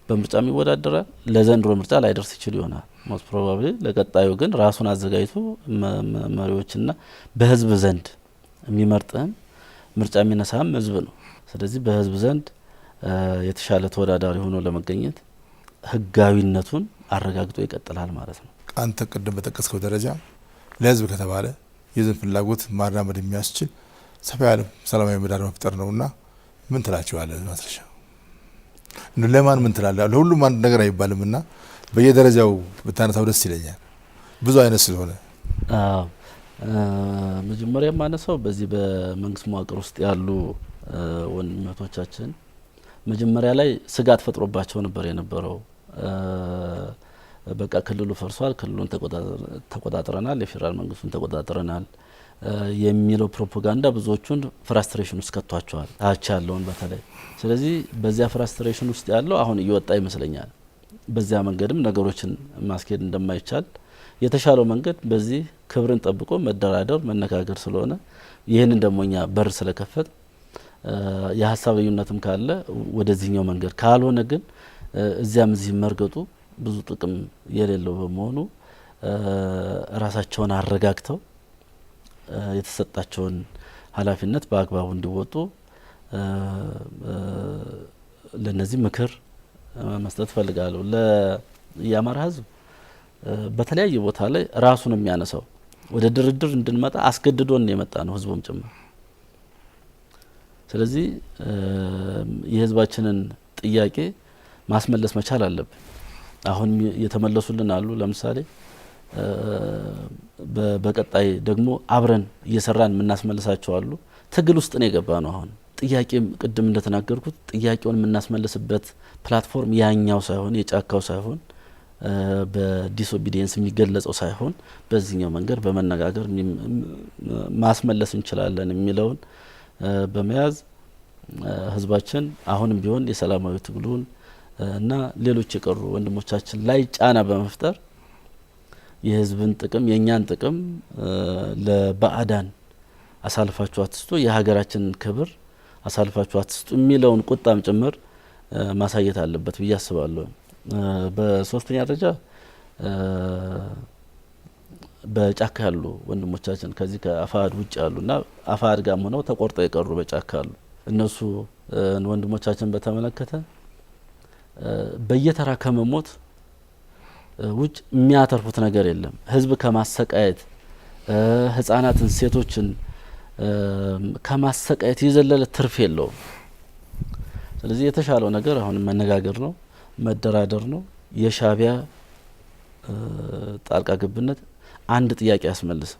በምርጫም ይወዳደራል። ለዘንድሮ ምርጫ ላይደርስ ይችል ይሆናል ሞስት ፕሮባብሊ። ለቀጣዩ ግን ራሱን አዘጋጅቶ መሪዎችና በህዝብ ዘንድ የሚመርጠን ምርጫ የሚነሳም ህዝብ ነው። ስለዚህ በህዝብ ዘንድ የተሻለ ተወዳዳሪ ሆኖ ለመገኘት ህጋዊነቱን አረጋግጦ ይቀጥላል ማለት ነው። አንተ ቅድም በጠቀስከው ደረጃ ለህዝብ ከተባለ የህዝብ ፍላጎት ማራመድ የሚያስችል ሰፋ ያለ ሰላማዊ ምህዳር መፍጠር ነውና ምን ትላቸዋለህ? ማስረሻ ለማን ምን ትላለህ? ለሁሉም አንድ ነገር አይባልምና በየደረጃው ብታነሳው ደስ ይለኛል፣ ብዙ አይነት ስለሆነ። መጀመሪያ ማነሳው በዚህ በመንግስት መዋቅር ውስጥ ያሉ ወንድሞቻችን መጀመሪያ ላይ ስጋት ፈጥሮባቸው ነበር የነበረው። በቃ ክልሉ ፈርሷል፣ ክልሉን ተቆጣጥረናል፣ የፌዴራል መንግስቱን ተቆጣጥረናል የሚለው ፕሮፓጋንዳ ብዙዎቹን ፍራስትሬሽን ውስጥ ከቷቸዋል፣ ታች ያለውን በተለይ። ስለዚህ በዚያ ፍራስትሬሽን ውስጥ ያለው አሁን እየወጣ ይመስለኛል። በዚያ መንገድም ነገሮችን ማስኬድ እንደማይቻል የተሻለው መንገድ በዚህ ክብርን ጠብቆ መደራደር መነጋገር ስለሆነ ይህንን ደግሞ እኛ በር ስለከፈት የሀሳብ ልዩነትም ካለ ወደዚህኛው መንገድ ካልሆነ ግን እዚያም እዚህ መርገጡ ብዙ ጥቅም የሌለው በመሆኑ ራሳቸውን አረጋግተው የተሰጣቸውን ኃላፊነት በአግባቡ እንዲወጡ ለነዚህ ምክር መስጠት ፈልጋለሁ። ለየአማራ ህዝብ በተለያየ ቦታ ላይ ራሱን የሚያነሳው ወደ ድርድር እንድንመጣ አስገድዶን የመጣ ነው ህዝቡም ጭምር። ስለዚህ የህዝባችንን ጥያቄ ማስመለስ መቻል አለብን። አሁን የተመለሱልን አሉ። ለምሳሌ በቀጣይ ደግሞ አብረን እየሰራን የምናስመልሳቸው አሉ። ትግል ውስጥ ነው የገባ ነው። አሁን ጥያቄ ቅድም እንደተናገርኩት ጥያቄውን የምናስመልስበት ፕላትፎርም ያኛው ሳይሆን የጫካው ሳይሆን በዲስኦቢዲየንስ የሚገለጸው ሳይሆን በዚህኛው መንገድ በመነጋገር ማስመለስ እንችላለን የሚለውን በመያዝ ህዝባችን አሁንም ቢሆን የሰላማዊ ትግሉን እና ሌሎች የቀሩ ወንድሞቻችን ላይ ጫና በመፍጠር የህዝብን ጥቅም የኛን ጥቅም ለባዕዳን አሳልፋችሁ አትስጡ፣ የሀገራችንን ክብር አሳልፋችሁ አትስጡ የሚለውን ቁጣም ጭምር ማሳየት አለበት ብዬ አስባለሁ። በሶስተኛ ደረጃ በጫካ ያሉ ወንድሞቻችን ከዚህ ከአፋድ ውጭ ያሉና አፋድ ጋር ሆነው ተቆርጠው የቀሩ በጫካ ያሉ እነሱ ወንድሞቻችን በተመለከተ በየተራ ከመሞት ውጭ የሚያተርፉት ነገር የለም። ህዝብ ከማሰቃየት ህጻናትን፣ ሴቶችን ከማሰቃየት የዘለለ ትርፍ የለውም። ስለዚህ የተሻለው ነገር አሁን መነጋገር ነው፣ መደራደር ነው። የሻዕቢያ ጣልቃ ገብነት አንድ ጥያቄ ያስመልስ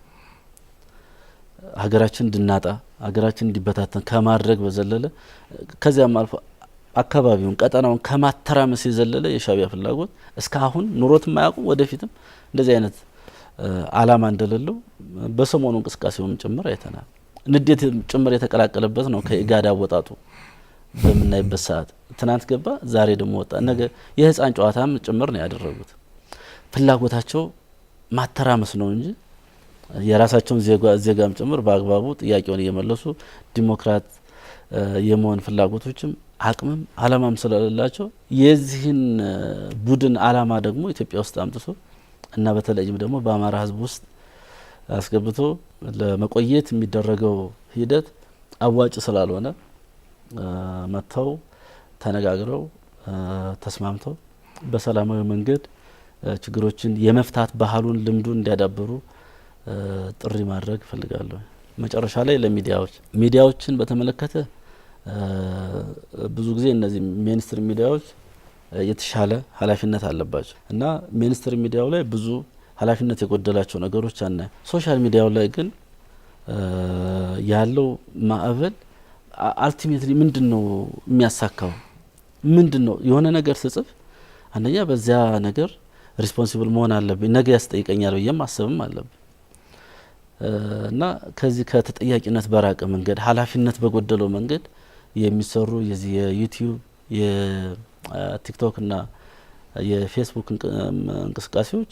ሀገራችን እንድናጣ ሀገራችን እንዲበታተን ከማድረግ በዘለለ ከዚያም አልፎ አካባቢውን ቀጠናውን ከማተራመስ የዘለለ የሻዕቢያ ፍላጎት እስካሁን ኑሮት የማያውቁ ወደፊትም እንደዚህ አይነት አላማ እንደሌለው በሰሞኑ እንቅስቃሴውም ጭምር አይተናል። ንዴት ጭምር የተቀላቀለበት ነው። ከኢጋድ አወጣጡ በምናይበት ሰዓት ትናንት ገባ፣ ዛሬ ደግሞ ወጣ። ነገ የህፃን ጨዋታም ጭምር ነው ያደረጉት። ፍላጎታቸው ማተራመስ ነው እንጂ የራሳቸውን ዜጋም ጭምር በአግባቡ ጥያቄውን እየመለሱ ዲሞክራት የመሆን ፍላጎቶችም አቅምም አላማም ስለሌላቸው የዚህን ቡድን አላማ ደግሞ ኢትዮጵያ ውስጥ አምጥቶ እና በተለይም ደግሞ በአማራ ህዝብ ውስጥ አስገብቶ ለመቆየት የሚደረገው ሂደት አዋጭ ስላልሆነ መጥተው ተነጋግረው ተስማምተው በሰላማዊ መንገድ ችግሮችን የመፍታት ባህሉን ልምዱን እንዲያዳብሩ ጥሪ ማድረግ እፈልጋለሁ። መጨረሻ ላይ ሚዲያዎችን በተመለከተ ብዙ ጊዜ እነዚህ ሜንስትሪም ሚዲያዎች የተሻለ ኃላፊነት አለባቸው እና ሚኒስትሪ ሚዲያው ላይ ብዙ ኃላፊነት የጎደላቸው ነገሮች አናይ። ሶሻል ሚዲያው ላይ ግን ያለው ማዕበል አልቲሜትሊ ምንድነው የሚያሳካው? ምንድነው የሆነ ነገር ስጽፍ አንደኛ በዚያ ነገር ሪስፖንሲብል መሆን አለብኝ፣ ነገ ያስጠይቀኛል ብዬም ማሰብም አለብኝ እና ከዚህ ከተጠያቂነት በራቀ መንገድ ኃላፊነት በጎደለው መንገድ የሚሰሩ የዚህ የዩቲዩብ የቲክቶክ እና የፌስቡክ እንቅስቃሴዎች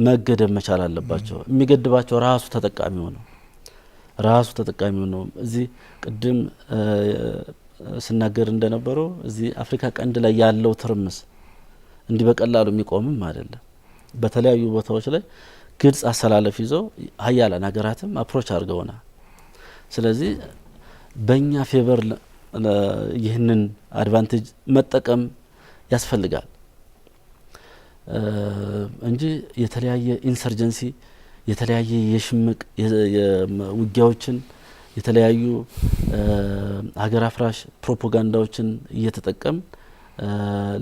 መገደብ መቻል አለባቸው። የሚገድባቸው ራሱ ተጠቃሚው ነው። እዚህ ቅድም ስናገር እንደነበረው እዚህ አፍሪካ ቀንድ ላይ ያለው ትርምስ እንዲህ በቀላሉ የሚቆምም አይደለም። በተለያዩ ቦታዎች ላይ ግልጽ አሰላለፍ ይዘው ሀያላን ሀገራትም አፕሮች አድርገውናል። ስለዚህ በእኛ ፌቨር ይህንን አድቫንቴጅ መጠቀም ያስፈልጋል እንጂ የተለያየ ኢንሰርጀንሲ የተለያየ የሽምቅ ውጊያዎችን የተለያዩ ሀገር አፍራሽ ፕሮፓጋንዳዎችን እየተጠቀም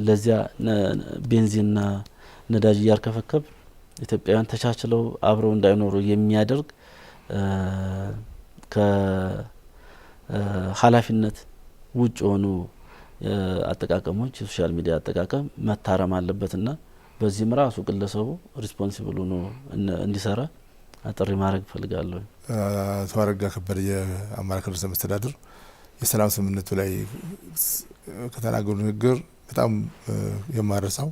ለዚያ ቤንዚንና ነዳጅ እያርከፈከብ ኢትዮጵያውያን ተቻችለው አብረው እንዳይኖሩ የሚያደርግ ከኃላፊነት ውጭ የሆኑ አጠቃቀሞች የሶሻል ሚዲያ አጠቃቀም መታረም አለበትና በዚህም ራሱ ግለሰቡ ሪስፖንሲብል ሆኖ እንዲሰራ ጥሪ ማድረግ እፈልጋለሁ። አቶ አረጋ ከበደ የአማራ ክልል ርዕሰ መስተዳድር የሰላም ስምምነቱ ላይ ከተናገሩ ንግግር በጣም የማረሳው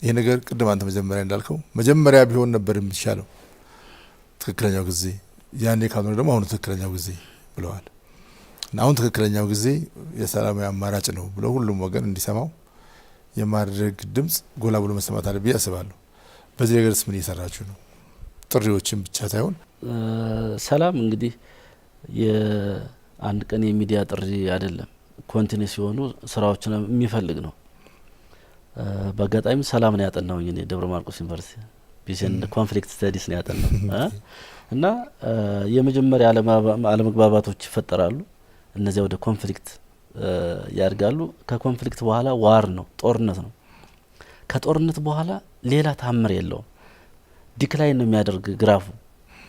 ይሄ ነገር ቅድም አንተ መጀመሪያ እንዳልከው መጀመሪያ ቢሆን ነበር የሚሻለው ትክክለኛው ጊዜ፣ ያኔ ካልሆነ ደግሞ አሁን ትክክለኛው ጊዜ ብለዋል። እና አሁን ትክክለኛው ጊዜ የሰላማዊ አማራጭ ነው ብለው ሁሉም ወገን እንዲሰማው የማድረግ ድምጽ ጎላ ብሎ መሰማት አለበት ብዬ አስባለሁ። በዚህ ነገርስ ምን እየሰራችሁ ነው? ጥሪዎችን ብቻ ሳይሆን ሰላም እንግዲህ የአንድ ቀን የሚዲያ ጥሪ አይደለም፣ ኮንቲኒስ የሆኑ ስራዎችን የሚፈልግ ነው። በአጋጣሚ ሰላም ነው ያጠናውኝ እኔ ደብረ ማርቆስ ዩኒቨርሲቲ ፒስ ኤንድ ኮንፍሊክት ስተዲስ ነው ያጠናው እና የመጀመሪያ አለመግባባቶች ይፈጠራሉ፣ እነዚያ ወደ ኮንፍሊክት ያድጋሉ። ከኮንፍሊክት በኋላ ዋር ነው፣ ጦርነት ነው። ከጦርነት በኋላ ሌላ ታምር የለውም። ዲክላይን ነው የሚያደርግ ግራፉ፣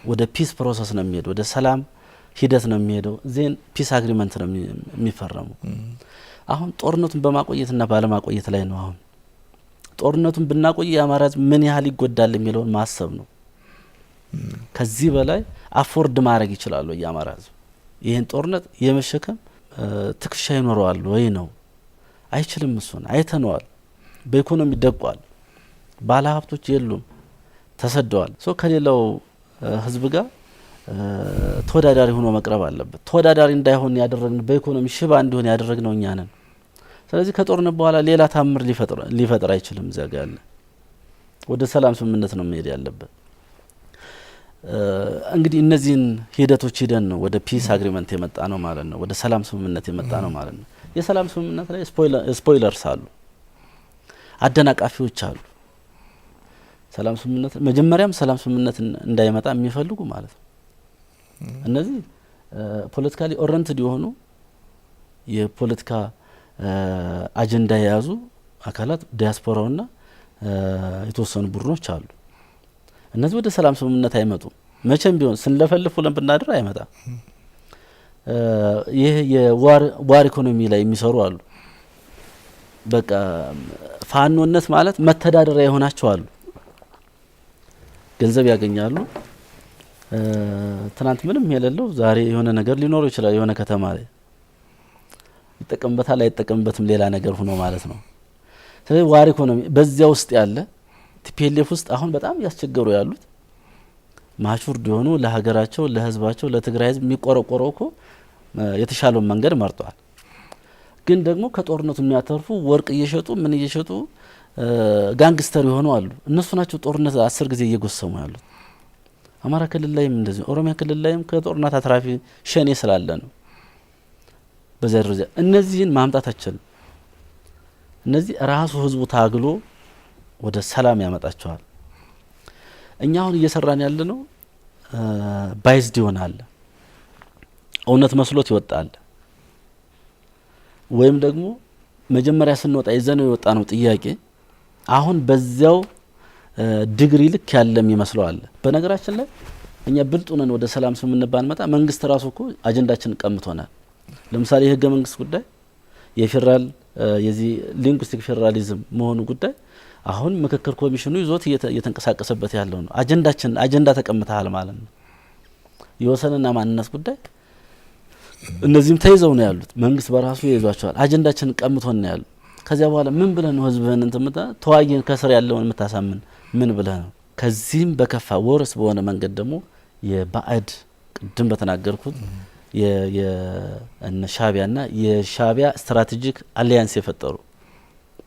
ወደ ፒስ ፕሮሰስ ነው የሚሄደው፣ ወደ ሰላም ሂደት ነው የሚሄደው። ዜን ፒስ አግሪመንት ነው የሚፈረሙ። አሁን ጦርነቱን በማቆየትና ባለማቆየት ላይ ነው። አሁን ጦርነቱን ብናቆይ የአማራ ሕዝብ ምን ያህል ይጎዳል የሚለውን ማሰብ ነው። ከዚህ በላይ አፎርድ ማድረግ ይችላሉ የአማራ ሕዝብ ይህን ጦርነት የመሸከም ትከሻ ይኖረዋል ወይ ነው? አይችልም። እሱን አይተነዋል። በኢኮኖሚ ደቋል። ባለ ሀብቶች የሉም፣ ተሰደዋል። ሶ ከሌላው ህዝብ ጋር ተወዳዳሪ ሆኖ መቅረብ አለበት። ተወዳዳሪ እንዳይሆን ያደረግን በኢኮኖሚ ሽባ እንዲሆን ያደረግነው እኛ ነን። ስለዚህ ከጦርነት በኋላ ሌላ ታምር ሊፈጥር አይችልም። እዚያ ጋር ያለ ወደ ሰላም ስምምነት ነው መሄድ ያለበት። እንግዲህ እነዚህን ሂደቶች ሂደን ነው ወደ ፒስ አግሪመንት የመጣ ነው ማለት ነው። ወደ ሰላም ስምምነት የመጣ ነው ማለት ነው። የሰላም ስምምነት ላይ ስፖይለርስ አሉ፣ አደናቃፊዎች አሉ። ሰላም ስምምነት መጀመሪያም ሰላም ስምምነት እንዳይመጣ የሚፈልጉ ማለት ነው። እነዚህ ፖለቲካሊ ኦሪየንትድ የሆኑ የፖለቲካ አጀንዳ የያዙ አካላት ዲያስፖራውና የተወሰኑ ቡድኖች አሉ። እነዚህ ወደ ሰላም ስምምነት አይመጡም። መቼም ቢሆን ስንለፈልፍ ብለን ብናድር አይመጣም። ይህ የዋር ኢኮኖሚ ላይ የሚሰሩ አሉ። በቃ ፋኖነት ማለት መተዳደሪያ የሆናቸው አሉ። ገንዘብ ያገኛሉ። ትናንት ምንም የሌለው ዛሬ የሆነ ነገር ሊኖረው ይችላል። የሆነ ከተማ ላይ ይጠቀምበታል፣ አይጠቀምበትም ሌላ ነገር ሆኖ ማለት ነው። ስለዚህ ዋር ኢኮኖሚ በዚያ ውስጥ ያለ ቲፒኤልኤፍ ውስጥ አሁን በጣም ያስቸገሩ ያሉት ማቹርድ የሆኑ ለሀገራቸው፣ ለህዝባቸው፣ ለትግራይ ህዝብ የሚቆረቆረው እኮ የተሻለውን መንገድ መርጧል። ግን ደግሞ ከጦርነቱ የሚያተርፉ ወርቅ እየሸጡ ምን እየሸጡ ጋንግስተር የሆኑ አሉ። እነሱ ናቸው ጦርነት 10 ጊዜ እየጎሰሙ ያሉት። አማራ ክልል ላይም እንደዚህ፣ ኦሮሚያ ክልል ላይም ከጦርነት አትራፊ ሸኔ ስላለ ነው። በዚያ ደረጃ እነዚህን ማምጣት አይችልም። እነዚህ ራሱ ህዝቡ ታግሎ ወደ ሰላም ያመጣቸዋል። እኛ አሁን እየሰራን ያለ ነው ባይዝድ ይሆናል፣ እውነት መስሎት ይወጣል፣ ወይም ደግሞ መጀመሪያ ስንወጣ ይዘነው የወጣ ነው ጥያቄ አሁን በዚያው ዲግሪ ልክ ያለም ይመስለዋል። በነገራችን ላይ እኛ ብልጡ ነን ወደ ሰላም ስምምነት ባንመጣ መንግስት ራሱ እኮ አጀንዳችን ቀምቶናል። ለምሳሌ የህገ መንግስት ጉዳይ የፌደራል የዚህ ሊንጉስቲክ ፌደራሊዝም መሆኑ ጉዳይ አሁን ምክክር ኮሚሽኑ ይዞት እየተንቀሳቀሰበት ያለው ነው። አጀንዳ ተቀምጠሃል ማለት ነው። የወሰንና ማንነት ጉዳይ እነዚህም ተይዘው ነው ያሉት። መንግስት በራሱ ይዟቸዋል። አጀንዳችን ቀምቶን ነው ያሉት። ከዚያ በኋላ ምን ብለህ ነው ህዝብህን እንትምታ ተዋጊን ከስር ያለውን የምታሳምን ምን ብለህ ነው? ከዚህም በከፋ ወርስ በሆነ መንገድ ደግሞ የባዕድ ቅድም በተናገርኩት የእነ ሻዕቢያና የሻዕቢያ ስትራቴጂክ አሊያንስ የፈጠሩ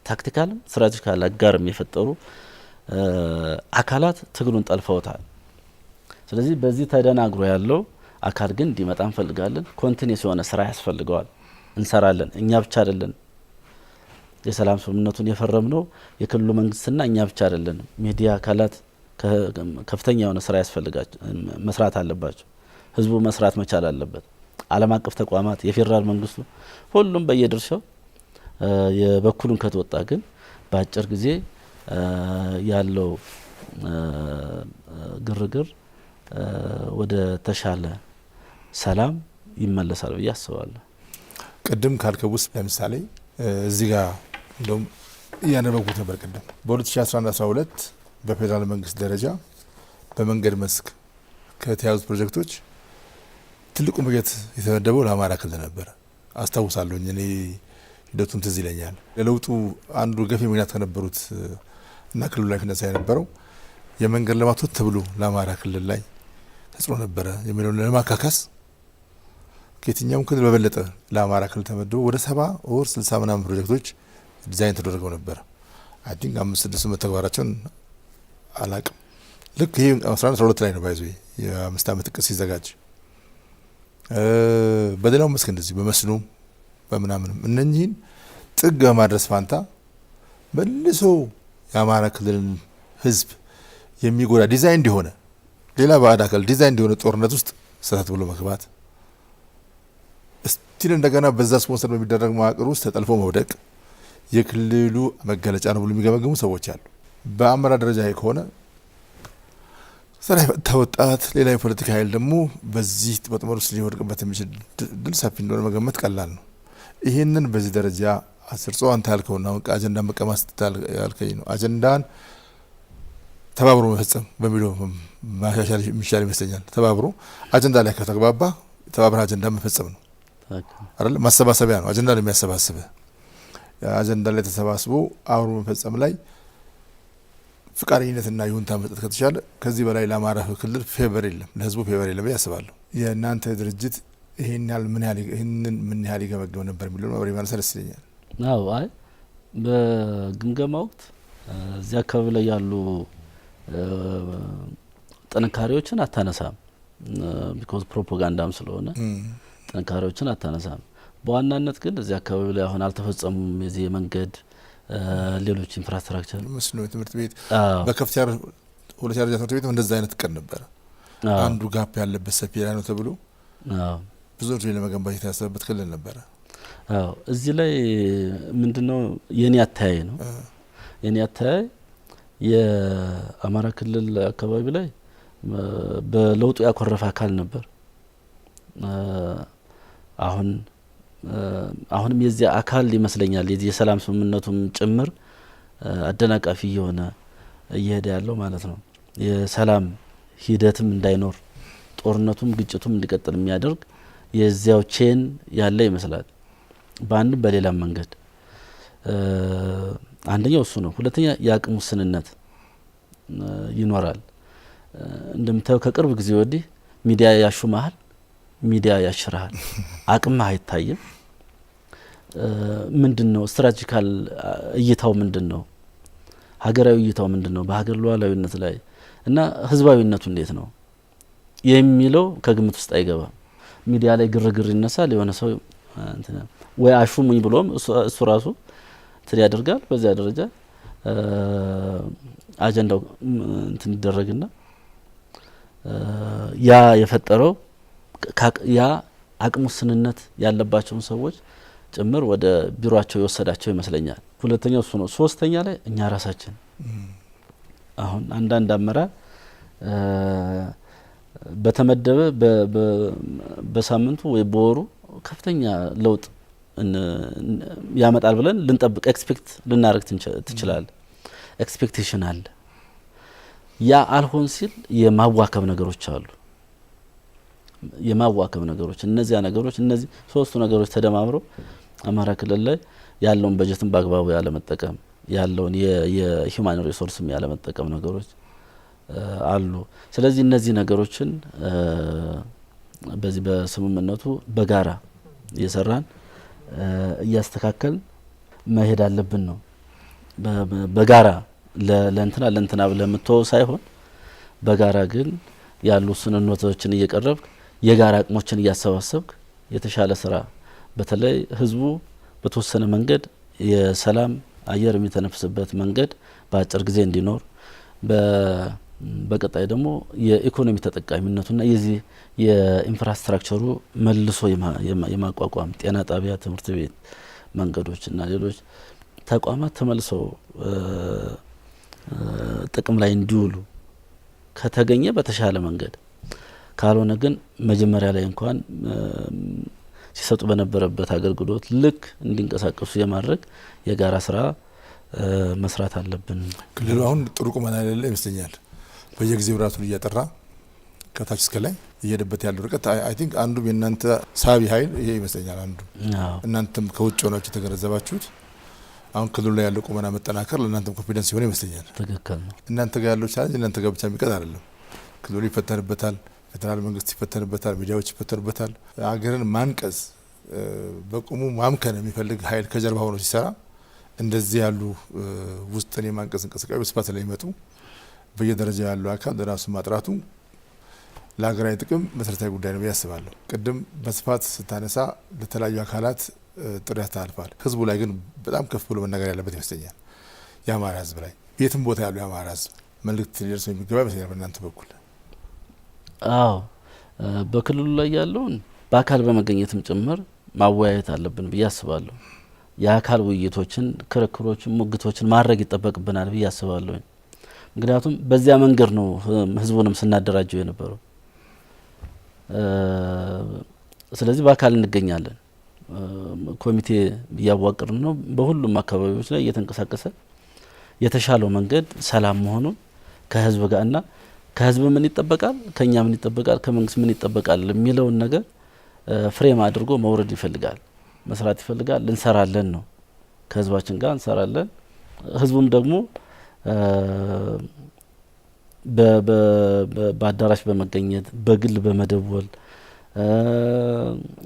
ታክቲካልም ስትራቴጂካል አጋርም የፈጠሩ አካላት ትግሉን ጠልፈውታል። ስለዚህ በዚህ ተደናግሮ ያለው አካል ግን እንዲመጣ እንፈልጋለን። ኮንቲኒስ የሆነ ስራ ያስፈልገዋል። እንሰራለን። እኛ ብቻ አይደለን የሰላም ስምምነቱን የፈረምነው የክልሉ መንግስትና እኛ ብቻ አይደለን። ሚዲያ አካላት ከፍተኛ የሆነ ስራ ያስፈልጋቸው መስራት አለባቸው። ህዝቡ መስራት መቻል አለበት። ዓለም አቀፍ ተቋማት፣ የፌደራል መንግስቱ ሁሉም በየድርሻው የበኩሉን ከተወጣ ግን በአጭር ጊዜ ያለው ግርግር ወደ ተሻለ ሰላም ይመለሳል ብዬ አስባለሁ። ቅድም ካልከው ውስጥ ለምሳሌ እዚህ ጋር እንደውም እያነበብኩት ነበር ቅድም በ2011-12 በፌዴራል መንግስት ደረጃ በመንገድ መስክ ከተያዙት ፕሮጀክቶች ትልቁ በጀት የተመደበው ለአማራ ክልል ነበር። አስታውሳለሁኝ እኔ ሂደቱን ትዝ ይለኛል። ለለውጡ አንዱ ገፊ ምክንያት ከነበሩት እና ክልሉ ላይ ፊነሳ የነበረው የመንገድ ልማቶች ተብሎ ለአማራ ክልል ላይ ተጽዕኖ ነበረ የሚለውን ለማካካስ ከየትኛውም ክልል በበለጠ ለአማራ ክልል ተመድበው ወደ 70 ወር 60 ምናምን ፕሮጀክቶች ዲዛይን ተደረገው ነበር። አይ ቲንክ 5-6 መተግበራቸውን አላቅም። ልክ ይሄ 11-12 ላይ ነው ባይዞ የ5 ዓመት እቅድ ሲዘጋጅ በሌላው መስክ እንደዚህ በመስኖ በምናምንም እነኚህን ጥግ በማድረስ ፋንታ መልሶ የአማራ ክልልን ህዝብ የሚጎዳ ዲዛይን እንዲሆነ ሌላ ባዕድ አካል ዲዛይን እንዲሆነ ጦርነት ውስጥ ሰታት ብሎ መግባት ስቲል እንደገና በዛ ስፖንሰር በሚደረግ መዋቅር ውስጥ ተጠልፎ መውደቅ የክልሉ መገለጫ ነው ብሎ የሚገመግሙ ሰዎች አሉ። በአመራር ደረጃ ከሆነ ስራ የፈታ ወጣት ሌላ የፖለቲካ ኃይል ደግሞ በዚህ ወጥመድ ውስጥ ሊወድቅበት የሚችል ድል ሰፊ እንደሆነ መገመት ቀላል ነው። ይህንን በዚህ ደረጃ አስርጾ አንተ ያልከውና አጀንዳ መቀማት ያልከኝ ነው። አጀንዳን ተባብሮ መፈጸም በሚለው ማሻሻል የሚሻል ይመስለኛል። ተባብሮ አጀንዳ ላይ ከተግባባ ተባብሮ አጀንዳ መፈጸም ነው አይደል? ማሰባሰቢያ ነው። አጀንዳ ነው የሚያሰባስበው። አጀንዳ ላይ ተሰባስቦ አብሮ መፈጸም ላይ ፍቃደኝነትና ይሁንታ መስጠት ከተቻለ ከዚህ በላይ ለአማራ ክልል ፌቨር የለም፣ ለህዝቡ ፌቨር የለም ያስባለሁ። የእናንተ ድርጅት ይሄን ምን ያህል ይገመገም ነበር የሚለው ማብራሪያ ማለት ደስ ይለኛል። አዎ፣ አይ በግምገማ ወቅት እዚያ አካባቢ ላይ ያሉ ጥንካሬዎችን አታነሳም። ቢኮዝ ፕሮፓጋንዳም ስለሆነ ጥንካሬዎችን አታነሳም። በዋናነት ግን እዚያ አካባቢ ላይ አሁን አልተፈጸሙም የዚህ መንገድ ሌሎች ኢንፍራስትራክቸር መስኖ፣ ትምህርት ቤት በከፍተኛ ሁለተኛ ደረጃ ትምህርት ቤት እንደዛ አይነት ቀን ነበር። አንዱ ጋፕ ያለበት ሰፊ ላይ ነው ተብሎ ብዙዎች ለመገንባት የታሰበበት ክልል ነበረ። አዎ፣ እዚህ ላይ ምንድነው የኔ አተያይ ነው። የኔ አተያይ የአማራ ክልል አካባቢ ላይ በለውጡ ያኮረፈ አካል ነበር። አሁንም የዚህ አካል ይመስለኛል የዚህ የሰላም ስምምነቱም ጭምር አደናቃፊ የሆነ እየሄደ ያለው ማለት ነው። የሰላም ሂደትም እንዳይኖር ጦርነቱም ግጭቱም እንዲቀጥል የሚያደርግ የዚያው ቼን ያለ ይመስላል በአንድም በሌላም መንገድ። አንደኛው እሱ ነው። ሁለተኛ የአቅም ውስንነት ይኖራል። እንደምታየው ከቅርብ ጊዜ ወዲህ ሚዲያ ያሹማል፣ ሚዲያ ያሽራል፣ አቅምህ አይታይም። ምንድነው ስትራቴጂካል እይታው ምንድነው? ሀገራዊ እይታው ምንድነው? በሀገር ሉዓላዊነት ላይ እና ህዝባዊነቱ እንዴት ነው የሚለው ከግምት ውስጥ አይገባም። ሚዲያ ላይ ግርግር ይነሳል። የሆነ ሰው ወይ አሹሙኝ ብሎም እሱ ራሱ እንትን ያደርጋል። በዚያ ደረጃ አጀንዳው እንትን ይደረግና ያ የፈጠረው ያ አቅም ውስንነት ያለባቸውን ሰዎች ጭምር ወደ ቢሮአቸው የወሰዳቸው ይመስለኛል። ሁለተኛው እሱ ነው። ሶስተኛ ላይ እኛ ራሳችን አሁን አንዳንድ አመራር በተመደበ በሳምንቱ ወይ በወሩ ከፍተኛ ለውጥ ያመጣል ብለን ልንጠብቅ ኤክስፔክት ልናደርግ ትችላል። ኤክስፔክቴሽን አለ። ያ አልሆን ሲል የማዋከብ ነገሮች አሉ። የማዋከብ ነገሮች እነዚህ ሶስቱ ነገሮች ተደማምረው አማራ ክልል ላይ ያለውን በጀትን በአግባቡ ያለ መጠቀም ያለውን የሂውማን ሪሶርስም ያለ መጠቀም ነገሮች አሉ። ስለዚህ እነዚህ ነገሮችን በዚህ በስምምነቱ በጋራ እየሰራን እያስተካከል መሄድ አለብን ነው። በጋራ ለእንትና ብለምትተው ሳይሆን በጋራ ግን ያሉ ስንኖቶችን እየቀረብክ የጋራ አቅሞችን እያሰባሰብክ የተሻለ ስራ በተለይ ህዝቡ በተወሰነ መንገድ የሰላም አየር የሚተነፍስበት መንገድ በአጭር ጊዜ እንዲኖር በቀጣይ ደግሞ የኢኮኖሚ ተጠቃሚነቱና የዚህ የኢንፍራስትራክቸሩ መልሶ የማቋቋም ጤና ጣቢያ፣ ትምህርት ቤት፣ መንገዶች እና ሌሎች ተቋማት ተመልሰው ጥቅም ላይ እንዲውሉ ከተገኘ በተሻለ መንገድ ካልሆነ ግን መጀመሪያ ላይ እንኳን ሲሰጡ በነበረበት አገልግሎት ልክ እንዲንቀሳቀሱ የማድረግ የጋራ ስራ መስራት አለብን። ክልሉ አሁን ጥሩ ቁመና ያለ ይመስለኛል። በየጊዜው ራሱን እያጠራ ከታች እስከ ላይ እየሄደበት ያለው ርቀት አይ ቲንክ አንዱ የእናንተ ሳቢ ኃይል ይሄ ይመስለኛል። አንዱ እናንተም ከውጭ ሆናችሁ የተገነዘባችሁት አሁን ክልሉ ላይ ያለው ቁመና መጠናከር ለእናንተም ኮንፊደንስ ሲሆን ይመስለኛል። ትክክል ነው። እናንተ ጋር ያለው ቻሌንጅ እናንተ ጋር ብቻ የሚቀር አይደለም። ክልሉ ይፈተንበታል፣ ፌዴራል መንግስት ይፈተንበታል፣ ሚዲያዎች ይፈተኑበታል። አገርን ማንቀዝ በቁሙ ማምከን የሚፈልግ ኃይል ከጀርባ ሆኖ ሲሰራ እንደዚህ ያሉ ውስጥን የማንቀዝ እንቅስቃሴ በስፋት ላይ ይመጡ በየደረጃው ያለው አካል ለራሱ ማጥራቱ ለሀገራዊ ጥቅም መሰረታዊ ጉዳይ ነው ብዬ አስባለሁ። ቅድም በስፋት ስታነሳ ለተለያዩ አካላት ጥሪ ያስተላልፋል። ህዝቡ ላይ ግን በጣም ከፍ ብሎ መናገር ያለበት ይመስለኛል። የአማራ ህዝብ ላይ የትም ቦታ ያለው የአማራ ህዝብ መልእክት ሊደርሰው የሚገባ ይመስለኛል በእናንተ በኩል። አዎ በክልሉ ላይ ያለውን በአካል በመገኘትም ጭምር ማወያየት አለብን ብዬ አስባለሁ። የአካል ውይይቶችን፣ ክርክሮችን፣ ሙግቶችን ማድረግ ይጠበቅብናል ብዬ አስባለሁ። ምክንያቱም በዚያ መንገድ ነው ህዝቡንም ስናደራጀው የነበረው። ስለዚህ በአካል እንገኛለን። ኮሚቴ እያዋቀርን ነው። በሁሉም አካባቢዎች ላይ እየተንቀሳቀሰ የተሻለው መንገድ ሰላም መሆኑን ከህዝብ ጋርና ከህዝብ ምን ይጠበቃል፣ ከኛ ምን ይጠበቃል፣ ከመንግስት ምን ይጠበቃል የሚለውን ነገር ፍሬም አድርጎ መውረድ ይፈልጋል፣ መስራት ይፈልጋል። እንሰራለን ነው። ከህዝባችን ጋር እንሰራለን። ህዝቡም ደግሞ በአዳራሽ በመገኘት በግል በመደወል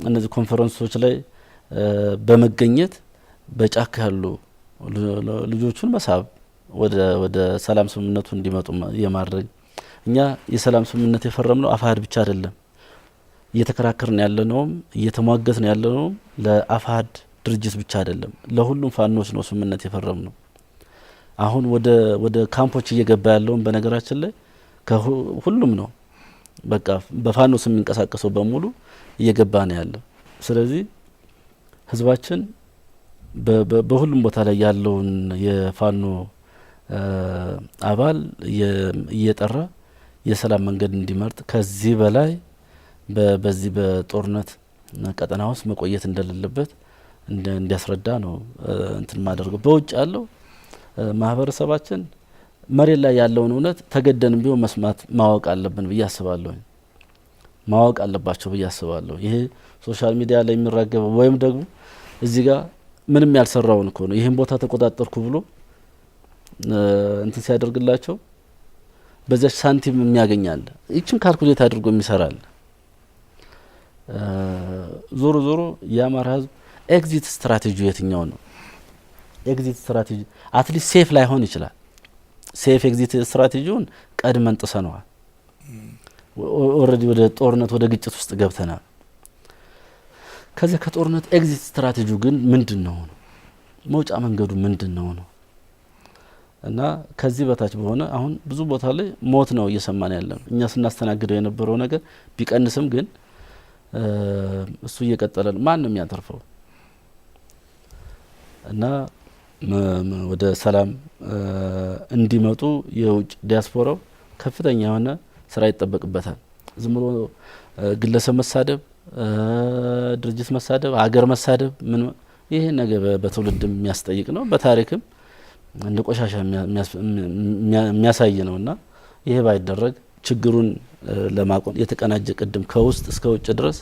እነዚህ ኮንፈረንሶች ላይ በመገኘት በጫካ ያሉ ልጆቹን መሳብ ወደ ሰላም ስምምነቱ እንዲመጡ የማድረግ እኛ የሰላም ስምምነት የፈረምነው አፋሕድ ብቻ አይደለም። እየተከራከርን ያለነውም እየተሟገትን ያለነውም ለአፋሕድ ድርጅት ብቻ አይደለም፣ ለሁሉም ፋኖች ነው ስምምነት የፈረምነው። አሁን ወደ ካምፖች እየገባ ያለውን በነገራችን ላይ ከሁሉም ነው። በቃ በፋኖ ስም የሚንቀሳቀሰው በሙሉ እየገባ ነው ያለው። ስለዚህ ህዝባችን በሁሉም ቦታ ላይ ያለውን የፋኖ አባል እየጠራ የሰላም መንገድ እንዲመርጥ ከዚህ በላይ በዚህ በጦርነት ቀጠና ውስጥ መቆየት እንደሌለበት እንዲያስረዳ ነው እንትን ማደርገው። በውጭ ያለው ማህበረሰባችን መሬት ላይ ያለውን እውነት ተገደንም ቢሆን መስማት ማወቅ አለብን ብዬ አስባለሁ። ማወቅ አለባቸው ብዬ አስባለሁ። ይሄ ሶሻል ሚዲያ ላይ የሚራገበው ወይም ደግሞ እዚህ ጋር ምንም ያልሰራውን እኮ ነው ይሄን ቦታ ተቆጣጠርኩ ብሎ እንትን ሲያደርግላቸው በዛች ሳንቲም የሚያገኛል። ይችን ካልኩሌት አድርጎ የሚሰራል። ዞሮ ዞሮ የአማራ ህዝብ ኤግዚት ስትራቴጂ የትኛው ነው? ኤግዚት ስትራቴጂ አትሊስት ሴፍ ላይሆን ይችላል። ሴፍ ኤግዚት ስትራቴጂውን ቀድመን ጥሰነዋል። ኦልሬዲ ወደ ጦርነት ወደ ግጭት ውስጥ ገብተናል። ከዚያ ከጦርነት ኤግዚት ስትራቴጂው ግን ምንድነው ነው? መውጫ መንገዱ ምንድነው ነው? እና ከዚህ በታች በሆነ አሁን ብዙ ቦታ ላይ ሞት ነው እየሰማን ያለን። እኛ ስናስተናግደው የነበረው ነገር ቢቀንስም ግን እሱ እየቀጠለ ነው። ማን ነው የሚያተርፈው? እና ወደ ሰላም እንዲመጡ የውጭ ዲያስፖራው ከፍተኛ የሆነ ስራ ይጠበቅበታል። ዝም ብሎ ግለሰብ መሳደብ፣ ድርጅት መሳደብ፣ ሀገር መሳደብ ምን ይሄ ነገር በትውልድ የሚያስጠይቅ ነው። በታሪክም እንደ ቆሻሻ የሚያሳይ ነውና ይሄ ባይደረግ ችግሩን ለማቆም የተቀናጀ ቅድም ከውስጥ እስከ ውጭ ድረስ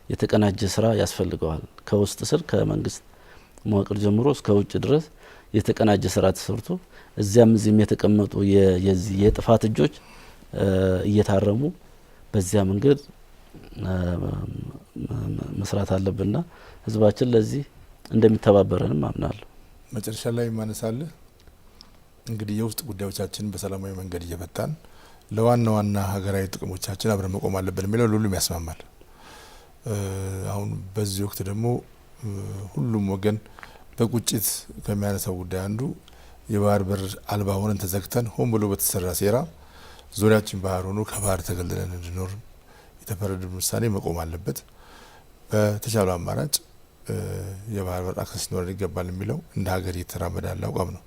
የተቀናጀ ስራ ያስፈልገዋል። ከውስጥ ስር ከመንግስት መዋቅር ጀምሮ እስከ ውጭ ድረስ የተቀናጀ ስራ ተሰርቶ እዚያም እዚህም የተቀመጡ የዚህ የጥፋት እጆች እየታረሙ በዚያ መንገድ መስራት አለብንና ህዝባችን ለዚህ እንደሚተባበረንም አምናለሁ። መጨረሻ ላይ ማነሳለህ እንግዲህ የውስጥ ጉዳዮቻችን በሰላማዊ መንገድ እየፈታን ለዋና ዋና ሀገራዊ ጥቅሞቻችን አብረን መቆም አለብን የሚለው ሁሉም ያስማማል። አሁን በዚህ ወቅት ደግሞ ሁሉም ወገን በቁጭት ከሚያነሳው ጉዳይ አንዱ የባህር በር አልባ ሆነን ተዘግተን ሆን ብሎ በተሰራ ሴራ ዙሪያችን ባህር ሆኖ ከባህር ተገልለን እንድኖር የተፈረደው ውሳኔ መቆም አለበት። በተቻለው አማራጭ የባህር በር አክሰስ ሊኖረን ይገባል የሚለው እንደ ሀገር እየተራመደ ያለ አቋም ነው።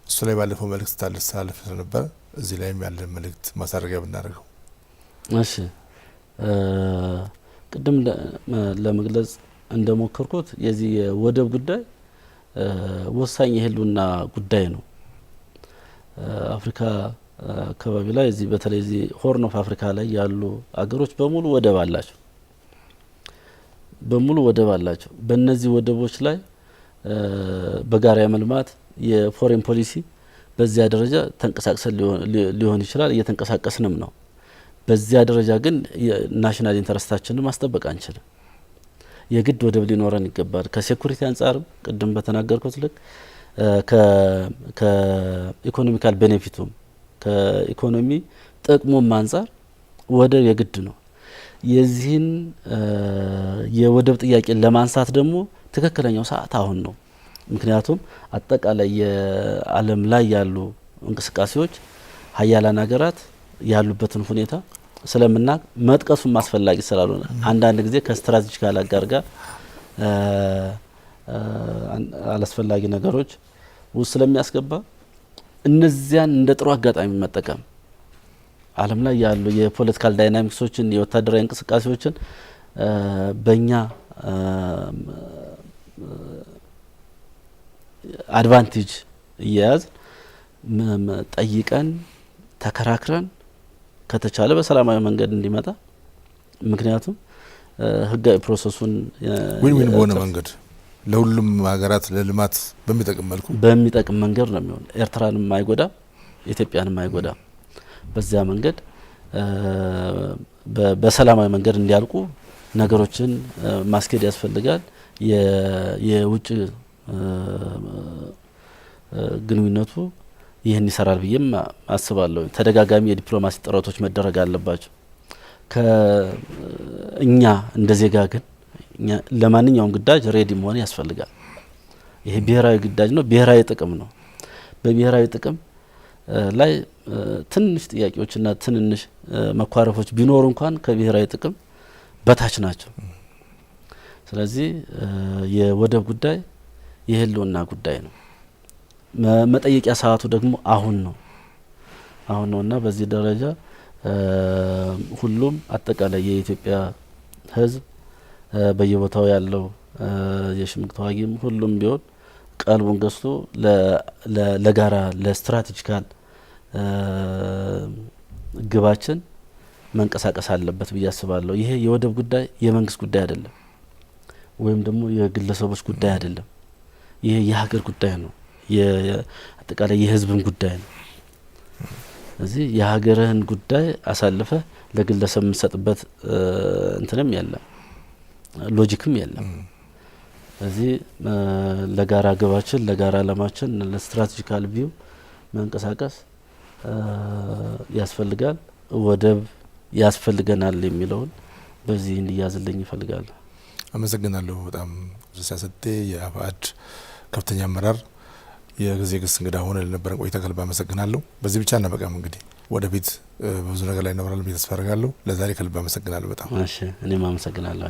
እሱ ላይ ባለፈው መልእክት ታልፍ ስለነበረ እዚህ ላይም ያለን መልእክት ማሳረጊያ ብናደርገው። እሺ ቅድም ለመግለጽ እንደሞከርኩት የዚህ የወደብ ጉዳይ ወሳኝ የህልውና ጉዳይ ነው። አፍሪካ አካባቢ ላይ እዚህ በተለይ እዚህ ሆርን ኦፍ አፍሪካ ላይ ያሉ አገሮች በሙሉ ወደብ አላቸው። በእነዚህ ወደቦች ላይ በጋራ የመልማት የፎሬን ፖሊሲ በዚያ ደረጃ ተንቀሳቅሰን ሊሆን ይችላል፣ እየተንቀሳቀስንም ነው። በዚያ ደረጃ ግን ናሽናል ኢንተረስታችንን ማስጠበቅ አንችልም። የግድ ወደብ ሊኖረን ይገባል። ከሴኩሪቲ አንጻርም ቅድም በተናገርኩት ልክ ከኢኮኖሚካል ቤኔፊቱም ከኢኮኖሚ ጥቅሙም አንጻር ወደብ የግድ ነው። የዚህን የወደብ ጥያቄ ለማንሳት ደግሞ ትክክለኛው ሰዓት አሁን ነው። ምክንያቱም አጠቃላይ የዓለም ላይ ያሉ እንቅስቃሴዎች ሀያላን ሀገራት ያሉበትን ሁኔታ ስለምናቅ መጥቀሱም አስፈላጊ ስላልሆነ አንዳንድ ጊዜ ከስትራቴጂካል አጋር ጋር አላስፈላጊ ነገሮች ውስጥ ስለሚያስገባ እነዚያን እንደ ጥሩ አጋጣሚ መጠቀም ዓለም ላይ ያሉ የፖለቲካል ዳይናሚክሶችን የወታደራዊ እንቅስቃሴዎችን በእኛ አድቫንቴጅ እየያዝ ጠይቀን ተከራክረን ከተቻለ በሰላማዊ መንገድ እንዲመጣ ምክንያቱም ህጋዊ ፕሮሰሱን ዊን በሆነ መንገድ ለሁሉም ሀገራት ለልማት በሚጠቅም መንገድ ነው የሚሆን። ኤርትራንም አይጎዳም፣ ኢትዮጵያንም አይጎዳም። በዚያ መንገድ በሰላማዊ መንገድ እንዲያልቁ ነገሮችን ማስኬድ ያስፈልጋል። የውጭ ግንኙነቱ ይህን ይሰራል ብዬም አስባለሁ። ተደጋጋሚ የዲፕሎማሲ ጥረቶች መደረግ አለባቸው። እኛ እንደ ዜጋ ግን ለማንኛውም ግዳጅ ሬዲ መሆን ያስፈልጋል። ይሄ ብሔራዊ ግዳጅ ነው፣ ብሔራዊ ጥቅም ነው። በብሔራዊ ጥቅም ላይ ትንሽ ጥያቄዎችና ትንንሽ መኳረፎች ቢኖሩ እንኳን ከብሔራዊ ጥቅም በታች ናቸው። ስለዚህ የወደብ ጉዳይ የህልውና ጉዳይ ነው። መጠየቂያ ሰዓቱ ደግሞ አሁን ነውና በዚህ ደረጃ ሁሉም አጠቃላይ የኢትዮጵያ ህዝብ በየቦታው ያለው የሽምቅ ተዋጊም ሁሉም ቢሆን ቀልቡን ገዝቶ ለጋራ ለስትራቴጂካል ግባችን መንቀሳቀስ አለበት ብዬ አስባለሁ። ይሄ የወደብ ጉዳይ የመንግስት ጉዳይ አይደለም፣ ወይም ደግሞ የግለሰቦች ጉዳይ አይደለም። ይሄ የሀገር ጉዳይ ነው፣ አጠቃላይ የህዝብን ጉዳይ ነው። ስለዚህ የሀገርህን ጉዳይ አሳልፈ ለግለሰብ የምንሰጥበት እንትንም የለም፣ ሎጂክም የለም። ስለዚህ ለጋራ ግባችን ለጋራ አላማችን ለስትራቴጂካል ቪው መንቀሳቀስ ያስፈልጋል። ወደብ ያስፈልገናል የሚለውን በዚህ እንዲያዝልኝ ይፈልጋል። አመሰግናለሁ። በጣም ሲያሰጤ የአፋድ ከፍተኛ አመራር የጊዜ ግስ እንግዳ ሆነ ለነበረን ቆይታ ከልብ አመሰግናለሁ። በዚህ ብቻ እናበቃም። እንግዲህ ወደፊት ብዙ ነገር ላይ እናወራለን ብዬ ተስፋ አደርጋለሁ። ለዛሬ ከልብ አመሰግናለሁ በጣም። እሺ እኔም አመሰግናለሁ።